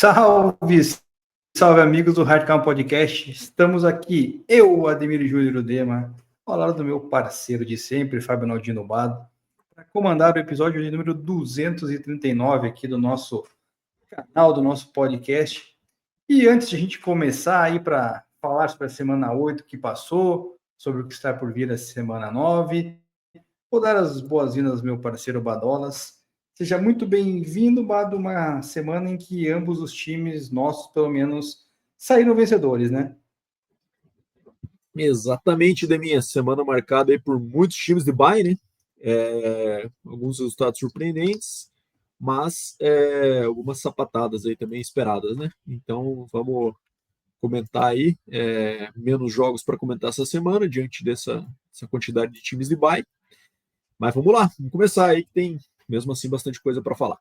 Salve, salve amigos do Hardcam Podcast. Estamos aqui, eu, Ademir Júnior Udema, ao lado do meu parceiro de sempre, Fábio Naldino Bado, para comandar o episódio de número 239 aqui do nosso canal, do nosso podcast. E antes de a gente começar aí para falar sobre a semana 8 que passou, sobre o que está por vir a semana 9, vou dar as boas-vindas ao meu parceiro Badolas. Seja muito bem-vindo, Bado, uma semana em que ambos os times nossos, pelo menos, saíram vencedores, né? Exatamente, Deminha. Semana marcada aí por muitos times de bye, né? Alguns resultados surpreendentes, mas algumas sapatadas aí também esperadas, né? Então vamos comentar aí. Menos jogos para comentar essa semana, diante dessa quantidade de times de bye. Mas vamos lá, vamos começar aí, que tem mesmo assim bastante coisa para falar.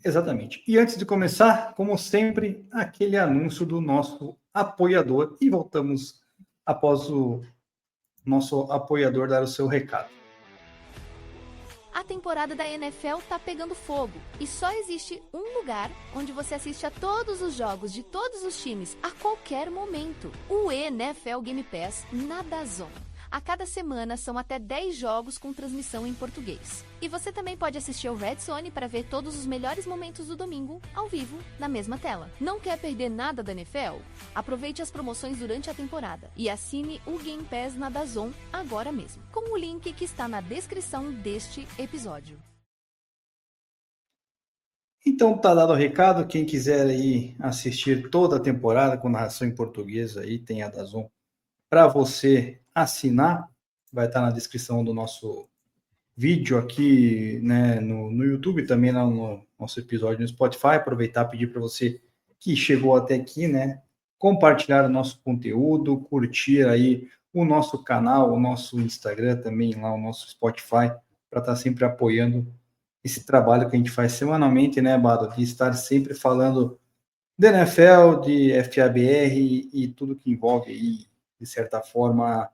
Exatamente. E antes de começar, como sempre, aquele anúncio do nosso apoiador. E voltamos após o nosso apoiador dar o seu recado. A temporada da NFL tá pegando fogo e só existe um lugar onde você assiste a todos os jogos de todos os times a qualquer momento. O NFL Game Pass na DAZN. A cada semana são até 10 jogos com transmissão em português. E você também pode assistir ao Red Zone para ver todos os melhores momentos do domingo, ao vivo, na mesma tela. Não quer perder nada da NFL? Aproveite as promoções durante a temporada e assine o Game Pass na DAZN agora mesmo, com o link que está na descrição deste episódio. Então tá dado o recado, quem quiser aí assistir toda a temporada com narração em português aí tem a DAZN para você assinar, vai estar na descrição do nosso vídeo aqui, né, no YouTube, também lá no nosso episódio no Spotify. Aproveitar e pedir para você que chegou até aqui, né, compartilhar o nosso conteúdo, curtir aí o nosso canal, o nosso Instagram também, lá o nosso Spotify, para estar sempre apoiando esse trabalho que a gente faz semanalmente, né, Bado, de estar sempre falando de NFL, de FABR e tudo que envolve aí, de certa forma,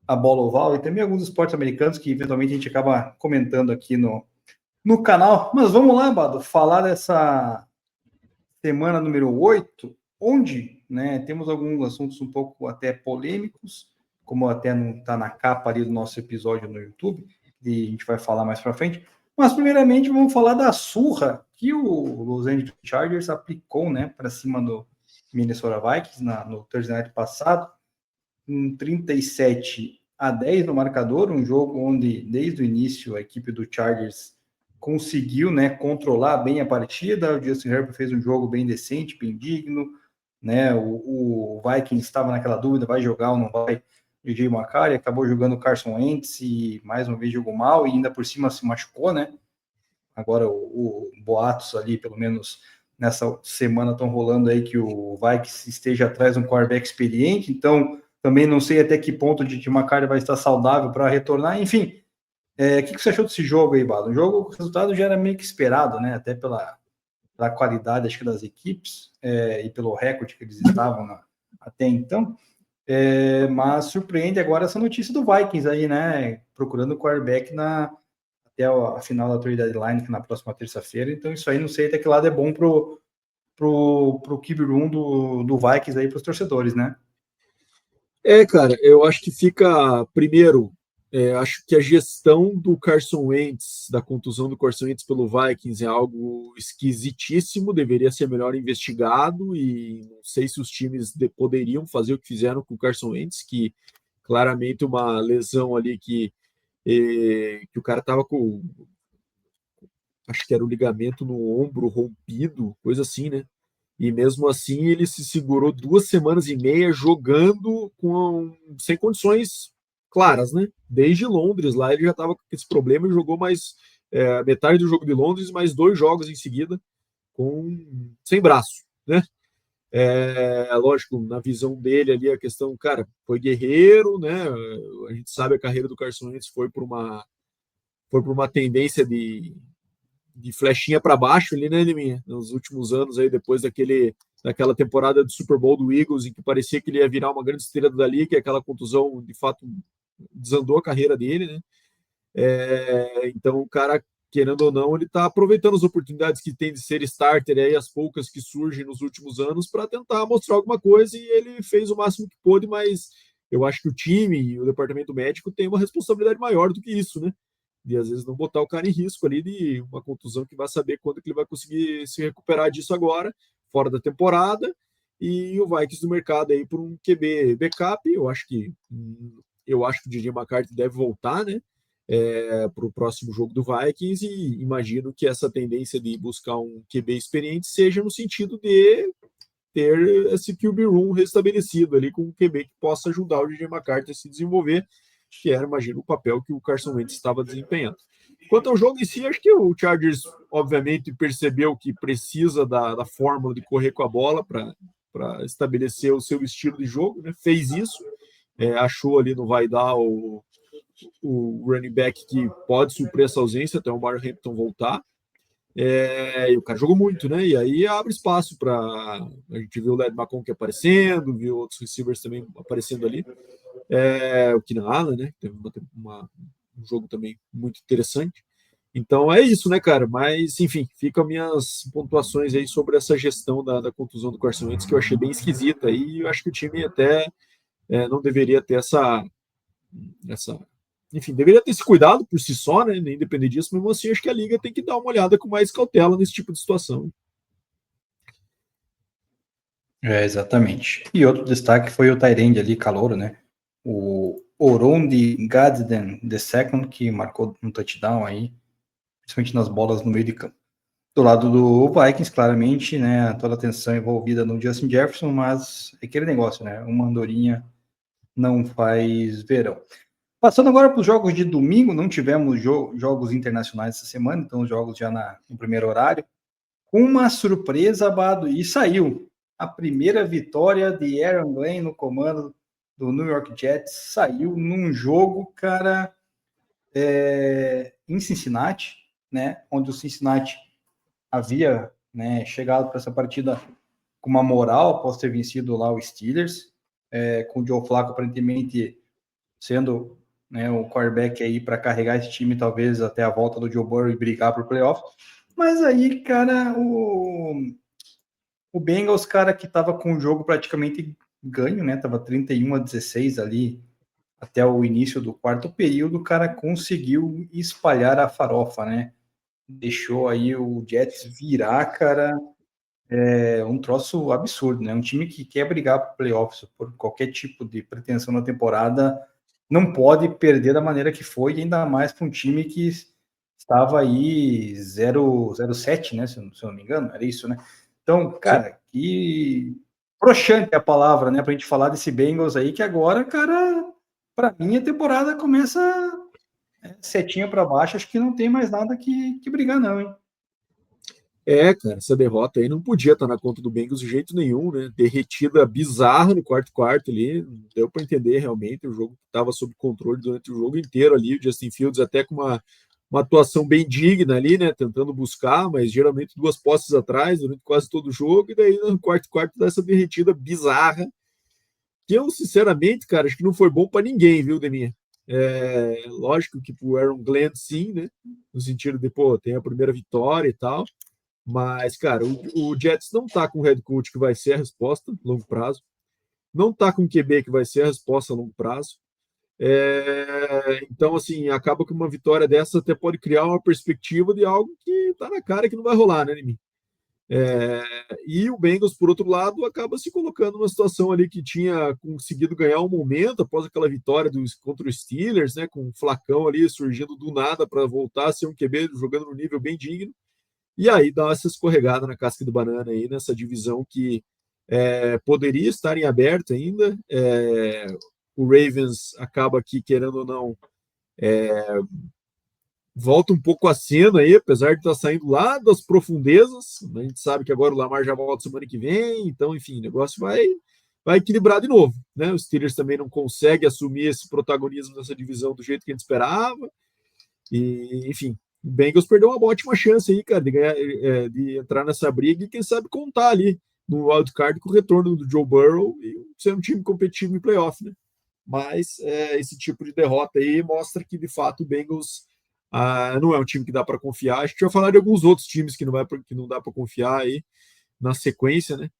a bola oval e também alguns esportes americanos que eventualmente a gente acaba comentando aqui no canal. Mas vamos lá, Bado, falar dessa semana número 8, onde, né, temos alguns assuntos um pouco até polêmicos, como até não está na capa ali do nosso episódio no YouTube, e a gente vai falar mais para frente. Mas primeiramente vamos falar da surra que o Los Angeles Chargers aplicou, né, para cima do Minnesota Vikings no Thursday Night passado, um 37-10 no marcador, um jogo onde desde o início a equipe do Chargers conseguiu, né, controlar bem a partida. O Justin Herbert fez um jogo bem decente, bem digno, né? O Vikings estava naquela dúvida, vai jogar ou não vai DJ McCarthy, acabou jogando o Carson Wentz e mais uma vez jogou mal e ainda por cima se machucou, né? Agora o boatos ali, pelo menos nessa semana, estão rolando aí que o Vikings esteja atrás de um quarterback experiente, então também não sei até que ponto de McCarthy vai estar saudável para retornar. Enfim, o que você achou desse jogo aí, Bado? O jogo, o resultado já era meio que esperado, né? Até pela qualidade, acho que, das equipes e pelo recorde que eles estavam até então. Mas surpreende agora essa notícia do Vikings aí, né? Procurando o quarterback até a final da trade deadline, que na próxima terça-feira. Então, isso aí não sei até que lado é bom pro QB room do Vikings aí, para os torcedores, né? Cara, eu acho que fica, primeiro, acho que a gestão do Carson Wentz, da contusão do Carson Wentz pelo Vikings é algo esquisitíssimo, deveria ser melhor investigado e não sei se os times poderiam fazer o que fizeram com o Carson Wentz, que claramente uma lesão ali que o cara estava com, acho que era o ligamento no ombro rompido, coisa assim, né? E mesmo assim ele se segurou 2 semanas e meia jogando sem condições claras, né? Desde Londres lá ele já estava com esse problema e jogou mais metade do jogo de Londres, mais 2 jogos em seguida sem braço, né? Lógico, na visão dele ali a questão, cara, foi guerreiro, né? A gente sabe a carreira do Carson Wentz foi por uma tendência de flechinha para baixo ali, né, Liminha? Nos últimos anos aí, depois daquela temporada do Super Bowl do Eagles, em que parecia que ele ia virar uma grande estrela da liga, que aquela contusão, de fato, desandou a carreira dele, né? Então o cara querendo ou não, ele está aproveitando as oportunidades que tem de ser starter aí, as poucas que surgem nos últimos anos, para tentar mostrar alguma coisa, e ele fez o máximo que pôde, mas eu acho que o time e o departamento médico tem uma responsabilidade maior do que isso, né? De às vezes não botar o cara em risco ali de uma contusão que vai saber quando que ele vai conseguir se recuperar disso agora, fora da temporada, e o Vikings no mercado aí por um QB backup. Eu acho que o DJ McCarthy deve voltar, né? Para o próximo jogo do Vikings, e imagino que essa tendência de buscar um QB experiente seja no sentido de ter esse QB room restabelecido ali com um QB que possa ajudar o DJ McCarthy a se desenvolver, que era, imagino, o papel que o Carson Wentz estava desempenhando. Quanto ao jogo em si, acho que o Chargers, obviamente, percebeu que precisa da fórmula de correr com a bola para estabelecer o seu estilo de jogo, né? Fez isso, achou ali no vai dar o running back que pode suprir essa ausência até o Mario Hampton voltar. E o cara jogou muito, né? E aí abre espaço para a gente ver o Led McConkey aparecendo, viu outros receivers também aparecendo ali. O Keenan Allen, né? Teve um jogo também muito interessante. Então é isso, né, cara? Mas, enfim, ficam minhas pontuações aí sobre essa gestão da contusão do Carson Wentz, que eu achei bem esquisita. E eu acho que o time até não deveria ter essa. Enfim, deveria ter esse cuidado por si só, né? Nem depender disso, mas mesmo assim, acho que a liga tem que dar uma olhada com mais cautela nesse tipo de situação. Exatamente. E outro destaque foi o Tyrande ali, calouro, né? O Orondi Gadsden II, que marcou um touchdown aí, principalmente nas bolas no meio de campo. Do lado do Vikings, claramente, né? Toda a atenção envolvida no Justin Jefferson, mas é aquele negócio, né? Uma andorinha não faz verão. Passando agora para os jogos de domingo, não tivemos jogos internacionais essa semana, então os jogos já no primeiro horário. Uma surpresa, Bado, e saiu a primeira vitória de Aaron Glenn no comando do New York Jets. Saiu num jogo, cara, em Cincinnati, né? Onde o Cincinnati havia, né, chegado para essa partida com uma moral após ter vencido lá o Steelers, com o Joe Flacco aparentemente sendo, né, o quarterback aí para carregar esse time talvez até a volta do Joe Burrow e brigar por playoffs. Mas aí, cara, o Bengals, cara, que estava com o jogo praticamente ganho, né? Tava 31-16 ali até o início do quarto período, o cara conseguiu espalhar a farofa, né? Deixou aí o Jets virar, cara, um troço absurdo, né? Um time que quer brigar por playoffs, por qualquer tipo de pretensão na temporada, não pode perder da maneira que foi, ainda mais para um time que estava aí 0-7, né? Se eu não me engano, era isso, né? Então, cara, que broxante é a palavra, né? Pra gente falar desse Bengals aí, que agora, cara, para mim a temporada começa setinha para baixo, acho que não tem mais nada que brigar, não, hein? Cara, essa derrota aí não podia estar na conta do Bengals de jeito nenhum, né? Derretida bizarra no quarto ali, não deu para entender realmente. O jogo estava sob controle durante o jogo inteiro ali. O Justin Fields até com uma atuação bem digna ali, né? Tentando buscar, mas geralmente 2 postes atrás durante quase todo o jogo. E daí no quarto dá essa derretida bizarra. Que eu, sinceramente, cara, acho que não foi bom para ninguém, viu, Deminha? Lógico que pro Aaron Glenn, sim, né? No sentido de, pô, tem a primeira vitória e tal. Mas, cara, o Jets não tá com o head coach que vai ser a resposta a longo prazo. Não tá com o QB que vai ser a resposta a longo prazo. Então, assim, acaba que uma vitória dessa até pode criar uma perspectiva de algo que tá na cara que não vai rolar, né, Nimi? E o Bengals, por outro lado, acaba se colocando numa situação ali que tinha conseguido ganhar um momento após aquela vitória contra os Steelers, né, com o Flacão ali surgindo do nada para voltar a ser um QB jogando no nível bem digno. E aí dá essa escorregada na casca do banana aí, nessa divisão que poderia estar em aberto ainda. O Ravens acaba aqui, querendo ou não, volta um pouco a cena aí, apesar de estar saindo lá das profundezas. A gente sabe que agora o Lamar já volta semana que vem, então, enfim, o negócio vai equilibrar de novo, né? Os Steelers também não conseguem assumir esse protagonismo nessa divisão do jeito que a gente esperava. E, enfim, o Bengals perdeu uma ótima chance aí, cara, de ganhar, de entrar nessa briga e quem sabe contar ali no wildcard com o retorno do Joe Burrow e ser um time competitivo em playoff, né? Mas esse tipo de derrota aí mostra que, de fato, o Bengals Não é um time que dá para confiar. A gente vai falar de alguns outros times que não dá para confiar aí na sequência, né?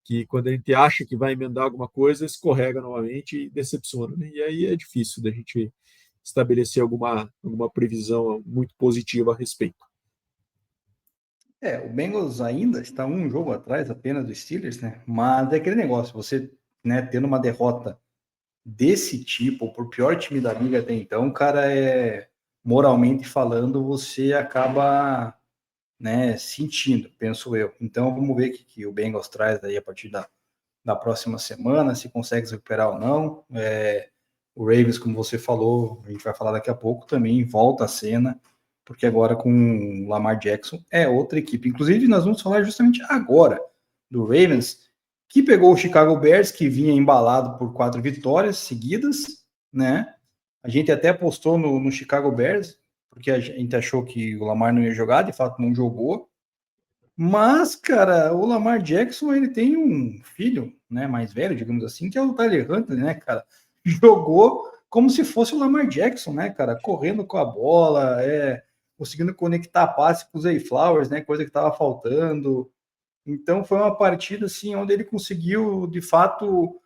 Que quando a gente acha que vai emendar alguma coisa, escorrega novamente e decepciona, né? E aí é difícil da gente estabelecer alguma previsão muito positiva a respeito. O Bengals ainda está um jogo atrás apenas do Steelers, né? Mas é aquele negócio, você, né, tendo uma derrota desse tipo, por pior time da liga até então, cara, moralmente falando, você acaba, né, sentindo, penso eu. Então vamos ver o que o Bengals traz aí a partir da próxima semana, se consegue se recuperar ou não. O Ravens, como você falou, a gente vai falar daqui a pouco, também volta à cena, porque agora com o Lamar Jackson é outra equipe. Inclusive, nós vamos falar justamente agora do Ravens, que pegou o Chicago Bears, que vinha embalado por 4 vitórias seguidas, né? A gente até apostou no Chicago Bears, porque a gente achou que o Lamar não ia jogar, de fato não jogou. Mas, cara, o Lamar Jackson, ele tem um filho, né, mais velho, digamos assim, que é o Tyler Huntley, né, cara? Jogou como se fosse o Lamar Jackson, né, cara? Correndo com a bola, conseguindo conectar passe com o Zay Flowers, né, coisa que estava faltando. Então, foi uma partida, assim, onde ele conseguiu, de fato,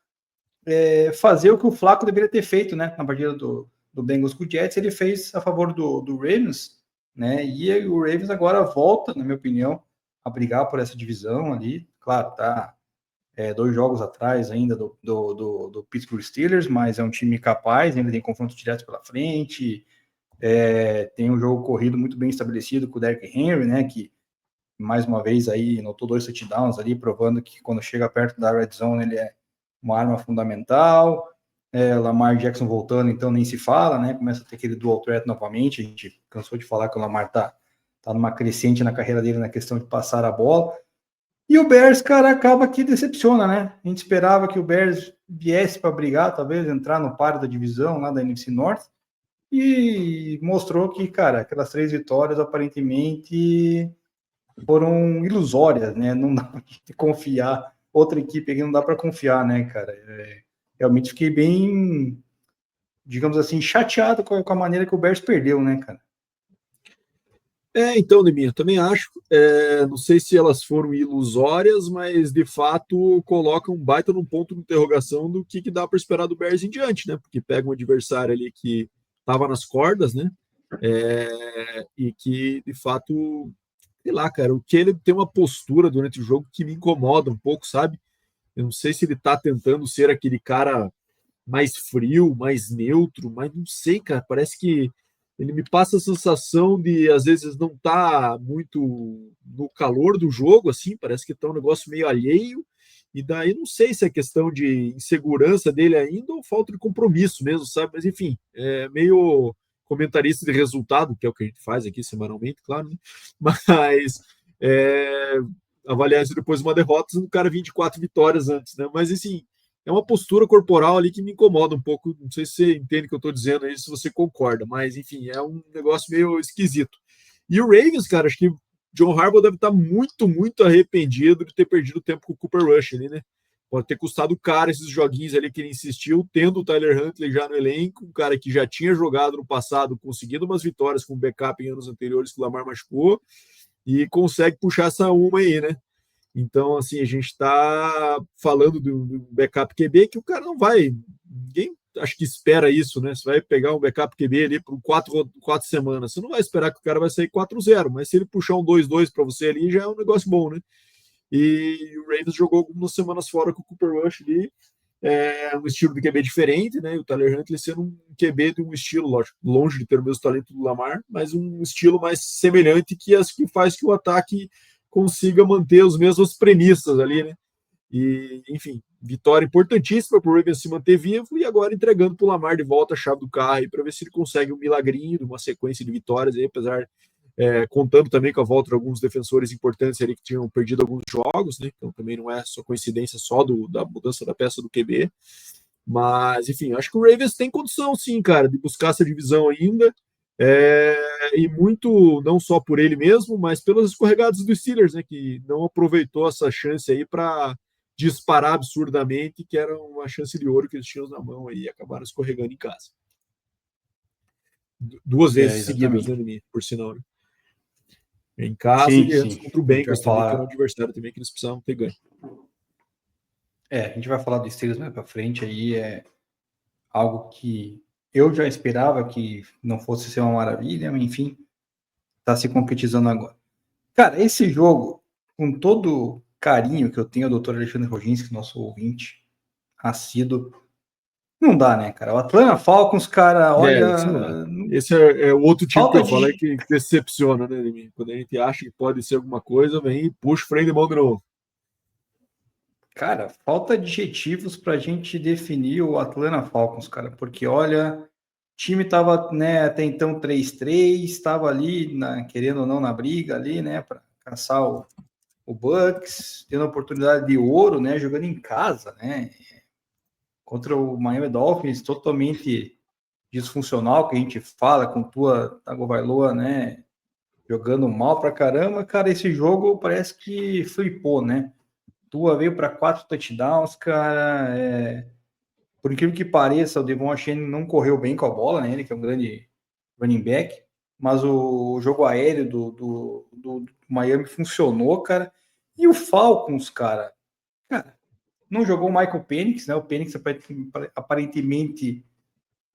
fazer o que o Flacco deveria ter feito, né, na partida do Bengals com o Jets, ele fez a favor do Ravens, né, e o Ravens agora volta, na minha opinião, a brigar por essa divisão ali. Claro, tá 2 jogos atrás ainda do Pittsburgh Steelers, mas é um time capaz, ainda tem confronto direto pela frente, tem um jogo corrido muito bem estabelecido com o Derrick Henry, né, que mais uma vez aí notou 2 touchdowns ali, provando que quando chega perto da red zone ele é uma arma fundamental. Lamar Jackson voltando, então nem se fala, né, começa a ter aquele dual threat novamente. A gente cansou de falar que o Lamar tá numa crescente na carreira dele na questão de passar a bola. E o Bears, cara, acaba que decepciona, né? A gente esperava que o Bears viesse para brigar, talvez entrar no páreo da divisão lá da NFC North, e mostrou que, cara, aquelas 3 vitórias aparentemente foram ilusórias, né? Não dá para confiar. Outra equipe aqui não dá para confiar, né, cara? Realmente fiquei bem, digamos assim, chateado com a maneira que o Bears perdeu, né, cara? Então, Neminha, também acho. Não sei se elas foram ilusórias, mas de fato colocam um baita num ponto de interrogação do que dá para esperar do Bears em diante, né? Porque pega um adversário ali que estava nas cordas, né? E que de fato, sei lá, cara, o que ele tem uma postura durante o jogo que me incomoda um pouco, sabe? Eu não sei se ele tá tentando ser aquele cara mais frio, mais neutro, mas não sei, cara, parece que ele me passa a sensação de, às vezes, não tá muito no calor do jogo, assim, parece que tá um negócio meio alheio, e daí não sei se é questão de insegurança dele ainda ou falta de compromisso mesmo, sabe? Mas, enfim, é meio comentarista de resultado, que é o que a gente faz aqui semanalmente, claro, né? Mas avaliar isso depois de uma derrota, o cara 24 vitórias antes, né? Mas, assim, é uma postura corporal ali que me incomoda um pouco. Não sei se você entende o que eu estou dizendo aí, se você concorda, mas enfim, é um negócio meio esquisito. E o Ravens, cara, acho que John Harbaugh deve estar muito, muito arrependido de ter perdido tempo com o Cooper Rush ali, né? Pode ter custado caro esses joguinhos ali que ele insistiu, tendo o Tyler Huntley já no elenco, um cara que já tinha jogado no passado, conseguindo umas vitórias com backup em anos anteriores que o Lamar machucou, e consegue puxar essa uma aí, né? Então, assim, a gente está falando do backup QB que o cara não vai. Ninguém acho que espera isso, né? Você vai pegar um backup QB ali por 4 semanas. Você não vai esperar que o cara vai sair 4-0, mas se ele puxar um 2-2 para você ali, já é um negócio bom, né? E o Ravens jogou algumas semanas fora com o Cooper Rush ali. Um estilo de QB diferente, né? E o Tyler Huntley sendo um QB de um estilo, lógico, longe de ter o mesmo talento do Lamar, mas um estilo mais semelhante que faz que o ataque consiga manter as mesmas premissas ali, né? E, enfim, vitória importantíssima para o Ravens se manter vivo e agora entregando para o Lamar de volta a chave do carro para ver se ele consegue um milagrinho de uma sequência de vitórias aí, apesar contando também com a volta de alguns defensores importantes ali que tinham perdido alguns jogos, né? Então também não é só coincidência só da mudança da peça do QB. Mas, enfim, acho que o Ravens tem condição, sim, cara, de buscar essa divisão ainda. E muito, não só por ele mesmo, mas pelos escorregados dos Steelers, né? Que não aproveitou essa chance aí para disparar absurdamente, que era uma chance de ouro que eles tinham na mão aí e acabaram escorregando em casa. 2 vezes seguidas, exatamente. né, por sinal. Né? Em casa Sim, e antes sim. contra o A gente vai Bengals também, que era um falar. adversário também que eles precisavam ter ganho. A gente vai falar do Steelers mais para frente aí. É algo que eu já esperava que não fosse ser uma maravilha, mas enfim, está se concretizando agora. Cara, esse jogo, com todo carinho que eu tenho ao Dr. Alexandre Roginski, nosso ouvinte assíduo, não dá, né, cara? O Atlanta Falcons, cara, olha. Isso não dá. Esse é o outro time que Falta eu falo de. que decepciona, né, de mim? Quando a gente acha que pode ser alguma coisa, vem e puxa o freio de mão de novo. Cara, falta adjetivos para a gente definir o Atlanta Falcons, cara, porque olha, o time tava, né, até então 3-3, estava ali, querendo ou não, na briga ali, né, para caçar o Bucks, tendo a oportunidade de ouro, né, jogando em casa, né, contra o Miami Dolphins, totalmente disfuncional, que a gente fala, com Tua Tagovailoa, né, jogando mal pra caramba. Cara, esse jogo parece que flipou, né? Tua veio para 4 touchdowns, cara. Por incrível que pareça, o Devon Achane não correu bem com a bola, né? Ele que é um grande running back, mas o jogo aéreo do Miami funcionou, cara. E o Falcons, cara, não jogou o Michael Penix, né? O Penix aparentemente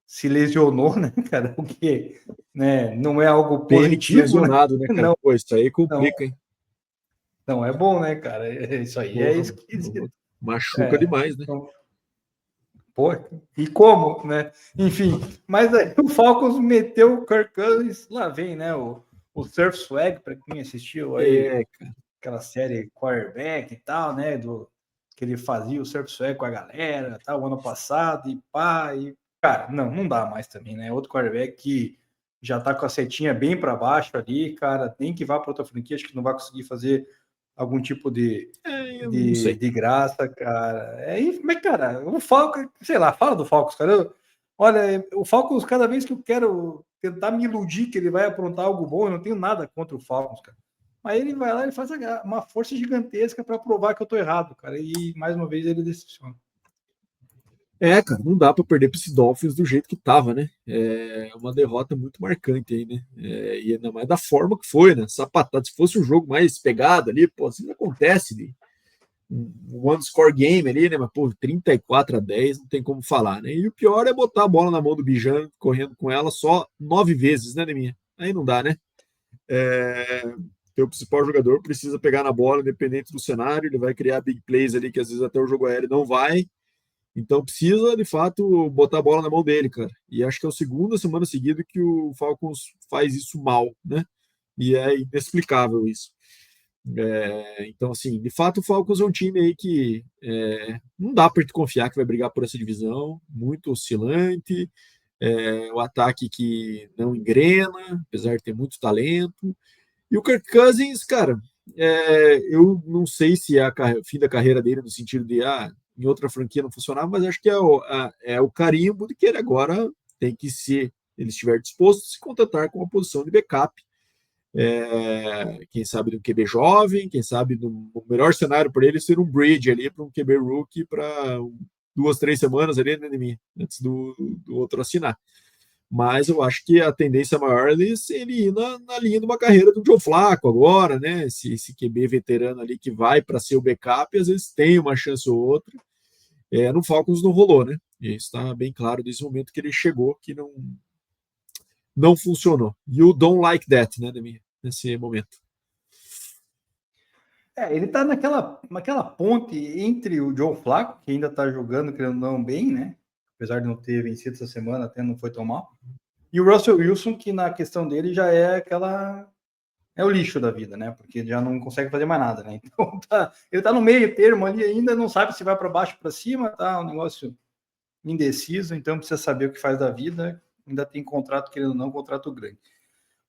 se lesionou, né, cara? O que, né, não é algo Pênix positivo, né? lesionado, né, cara? Não, Pô, isso aí não, complica, hein? não é bom, né, cara? Isso aí é Porra, esquisito. machuca demais, né? Então, pô, e como, né? Enfim, mas aí o Falcons meteu o Kirk Cousins, lá vem, né? O Surf Swag, para quem assistiu aí Cara. aquela série Quarterback e tal, né? Que ele fazia o Surf Swag com a galera, tal, ano passado, e pá, e cara, não dá mais também, né? Outro quarterback que já tá com a setinha bem para baixo ali, cara, nem que vá para outra franquia, acho que não vai conseguir fazer algum tipo Eu não sei. de graça, cara. Mas, cara, o Falcons, sei lá, fala do Falcons, cara. Olha, o Falcons, cada vez que eu quero tentar me iludir que ele vai aprontar algo bom, eu não tenho nada contra o Falcons, cara. Mas ele vai lá e faz uma força gigantesca para provar que eu tô errado, cara. E mais uma vez ele decepciona. Cara, não dá para perder para esse Dolphins do jeito que tava, né? É uma derrota muito marcante aí, né? E ainda mais da forma que foi, né? Sapatado. Se fosse um jogo mais pegado ali, pô, assim não acontece, né? Um one score game ali, né? Mas, pô, 34-10, não tem como falar, né? E o pior é botar a bola na mão do Bijan, correndo com ela só 9 vezes, né, Neminha? Aí não dá, né? Teu principal jogador precisa pegar na bola, independente do cenário, ele vai criar big plays ali, que às vezes até o jogo aéreo não vai. Então precisa, de fato, botar a bola na mão dele, cara. E acho que é a segunda semana seguida que o Falcons faz isso mal, né? E é inexplicável isso. Então, assim, de fato, o Falcons é um time aí que não dá para te confiar que vai brigar por essa divisão, muito oscilante, o ataque que não engrena, apesar de ter muito talento. E o Kirk Cousins, cara, eu não sei se é o fim da carreira dele no sentido de em outra franquia não funcionava, mas acho que é o carimbo de que ele agora tem que, se ele estiver disposto, se contentar com uma posição de backup. Quem sabe do QB jovem, quem sabe no melhor cenário para ele ser um bridge ali para um QB rookie para 2, 3 semanas ali, né, antes do outro assinar. Mas eu acho que a tendência maior é ele ir na linha de uma carreira do Joe Flacco agora, né? Esse QB veterano ali que vai para ser o backup, às vezes tem uma chance ou outra. No Falcons não rolou, né? E isso está bem claro desde o momento que ele chegou, que não funcionou. You don't like that, né, nesse momento. Ele tá naquela ponte entre o Joe Flacco, que ainda tá jogando, querendo não, bem, né? Apesar de não ter vencido essa semana, até não foi tão mal. E o Russell Wilson, que na questão dele já é o lixo da vida, né? Porque já não consegue fazer mais nada, né? Então ele tá no meio termo ali ainda, não sabe se vai para baixo, para cima, tá um negócio indeciso, então precisa saber o que faz da vida. Ainda tem contrato, querendo ou não, contrato grande.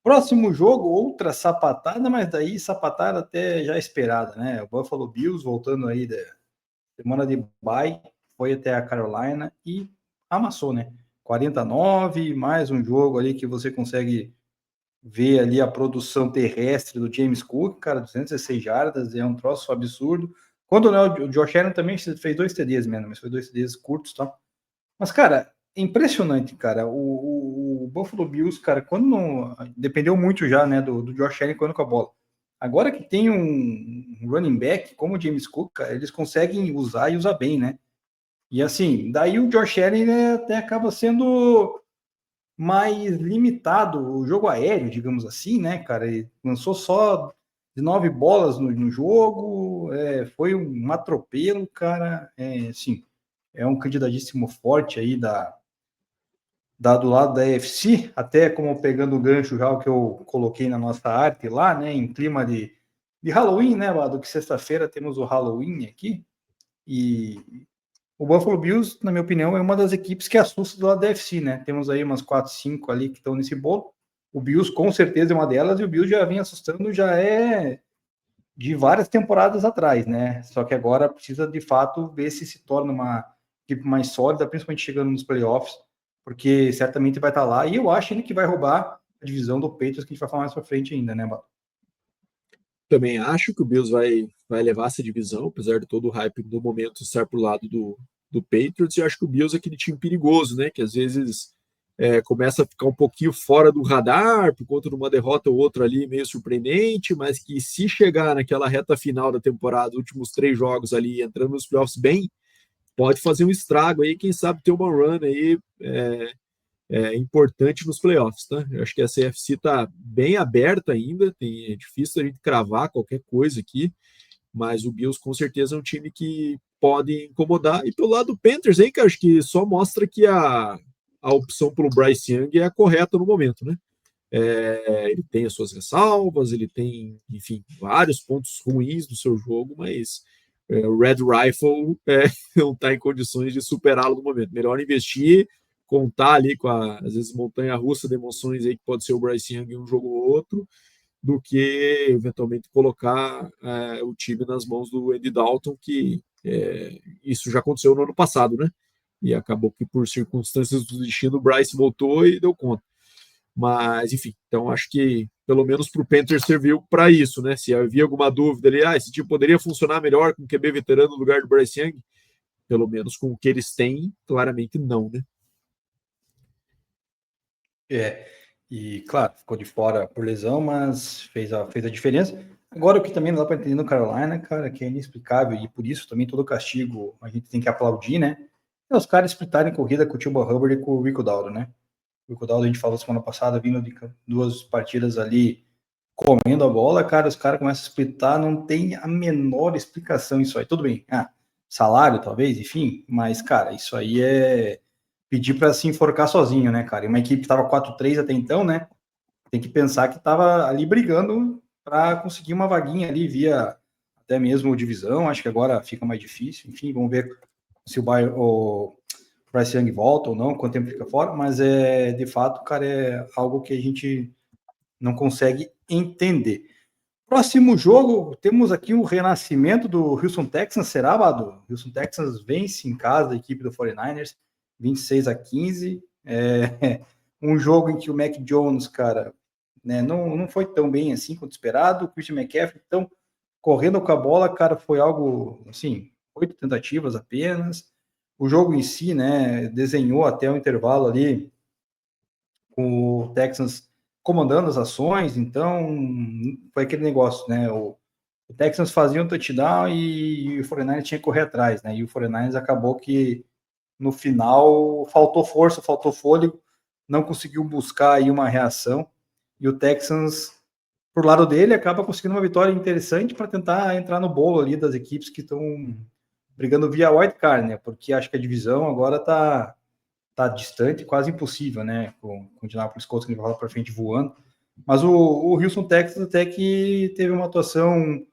Próximo jogo, outra sapatada, mas daí sapatada até já esperada, né? O Buffalo Bills voltando aí da semana de bye, foi até a Carolina e amassou, né? 49, mais um jogo ali que você consegue ver ali a produção terrestre do James Cook, cara, 216 jardas, é um troço absurdo. Quando não, o Josh Allen também fez 2 TDs mesmo, mas foi 2 TDs curtos, tá? Mas, cara, impressionante, cara. O Buffalo Bills, cara, quando não. Dependeu muito já, né, do Josh Allen quando com a bola. Agora que tem um running back como o James Cook, cara, eles conseguem usar e usar bem, né? E assim, daí o Josh Allen, né, até acaba sendo mais limitado o jogo aéreo, digamos assim, né, cara? Ele lançou só 19 bolas no jogo, foi um atropelo, cara. Assim, é um candidatíssimo forte aí do lado da AFC, até como pegando o gancho já o que eu coloquei na nossa arte lá, né, em clima de Halloween, né, Lado, que sexta-feira temos o Halloween aqui, e o Buffalo Bills, na minha opinião, é uma das equipes que assusta do lado da AFC, né, temos aí umas 4, 5 ali que estão nesse bolo, o Bills com certeza é uma delas, e o Bills já vem assustando, já é de várias temporadas atrás, né, só que agora precisa de fato ver se torna uma equipe mais sólida, principalmente chegando nos playoffs, porque certamente vai estar lá, e eu acho ele que vai roubar a divisão do Patriots, que a gente vai falar mais para frente ainda, né, Bato? Também acho que o Bills vai levar essa divisão, apesar de todo o hype do momento estar pro lado do Patriots, e acho que o Bills é aquele time perigoso, né? Que às vezes começa a ficar um pouquinho fora do radar, por conta de uma derrota ou outra ali meio surpreendente, mas que se chegar naquela reta final da temporada, últimos 3 jogos ali, entrando nos playoffs bem, pode fazer um estrago aí, quem sabe ter uma run aí importante nos playoffs, tá? Eu acho que a CFC está bem aberta ainda, é difícil a gente cravar qualquer coisa aqui, mas o Bills com certeza é um time que pode incomodar. E pelo lado do Panthers aí, cara, acho que só mostra que a opção pelo Bryce Young é a correta no momento, né? Ele tem as suas ressalvas, ele tem, enfim, vários pontos ruins do seu jogo, mas o Red Rifle não está em condições de superá-lo no momento. Melhor investir, contar ali com às vezes, montanha-russa de emoções aí que pode ser o Bryce Young em um jogo ou outro, do que eventualmente colocar o time nas mãos do Andy Dalton, que isso já aconteceu no ano passado, né? E acabou que por circunstâncias do destino o Bryce voltou e deu conta. Mas, enfim, então acho que pelo menos para o Panthers serviu para isso, né? Se havia alguma dúvida ali, esse time poderia funcionar melhor com o QB veterano no lugar do Bryce Young, pelo menos com o que eles têm, claramente não, né? E claro, ficou de fora por lesão, mas fez a diferença. Agora, o que também não dá para entender no Carolina, cara, que é inexplicável, e por isso também todo castigo a gente tem que aplaudir, né? É os caras splitarem corrida com o Chuba Hubbard e com o Rico Dowdle, né? O Rico Dowdle, a gente falou semana passada, vindo de 2 partidas ali comendo a bola, cara, os caras começam a splitar, não tem a menor explicação isso aí. Tudo bem, salário talvez, enfim, mas, cara, isso aí é pedir para se enforcar sozinho, né, cara? E uma equipe que estava 4-3 até então, né? Tem que pensar que estava ali brigando para conseguir uma vaguinha ali via até mesmo divisão. Acho que agora fica mais difícil. Enfim, vamos ver se o Bryce Young volta ou não, quanto tempo fica fora. Mas de fato, cara, é algo que a gente não consegue entender. Próximo jogo, temos aqui o renascimento do Houston Texans, será, Badu? Houston Texans vence em casa a equipe do 49ers, 26-15. Um jogo em que o Mac Jones, cara, né, não foi tão bem assim quanto esperado. O Christian McCaffrey, então, correndo com a bola, cara, foi algo, assim, 8 tentativas apenas. O jogo em si, né, desenhou até o intervalo ali com o Texans comandando as ações, então foi aquele negócio, né? O Texans fazia um touchdown e o 49ers tinha que correr atrás, né? E o 49ers acabou que no final faltou força, faltou fôlego, não conseguiu buscar aí uma reação. E o Texans, por lado dele, acaba conseguindo uma vitória interessante para tentar entrar no bolo ali das equipes que estão brigando via wild card, né? Porque acho que a divisão agora tá distante, quase impossível, né? Com o Indianapolis Colts, que a gente vai falar para frente voando. Mas o Houston Texans até que teve uma atuação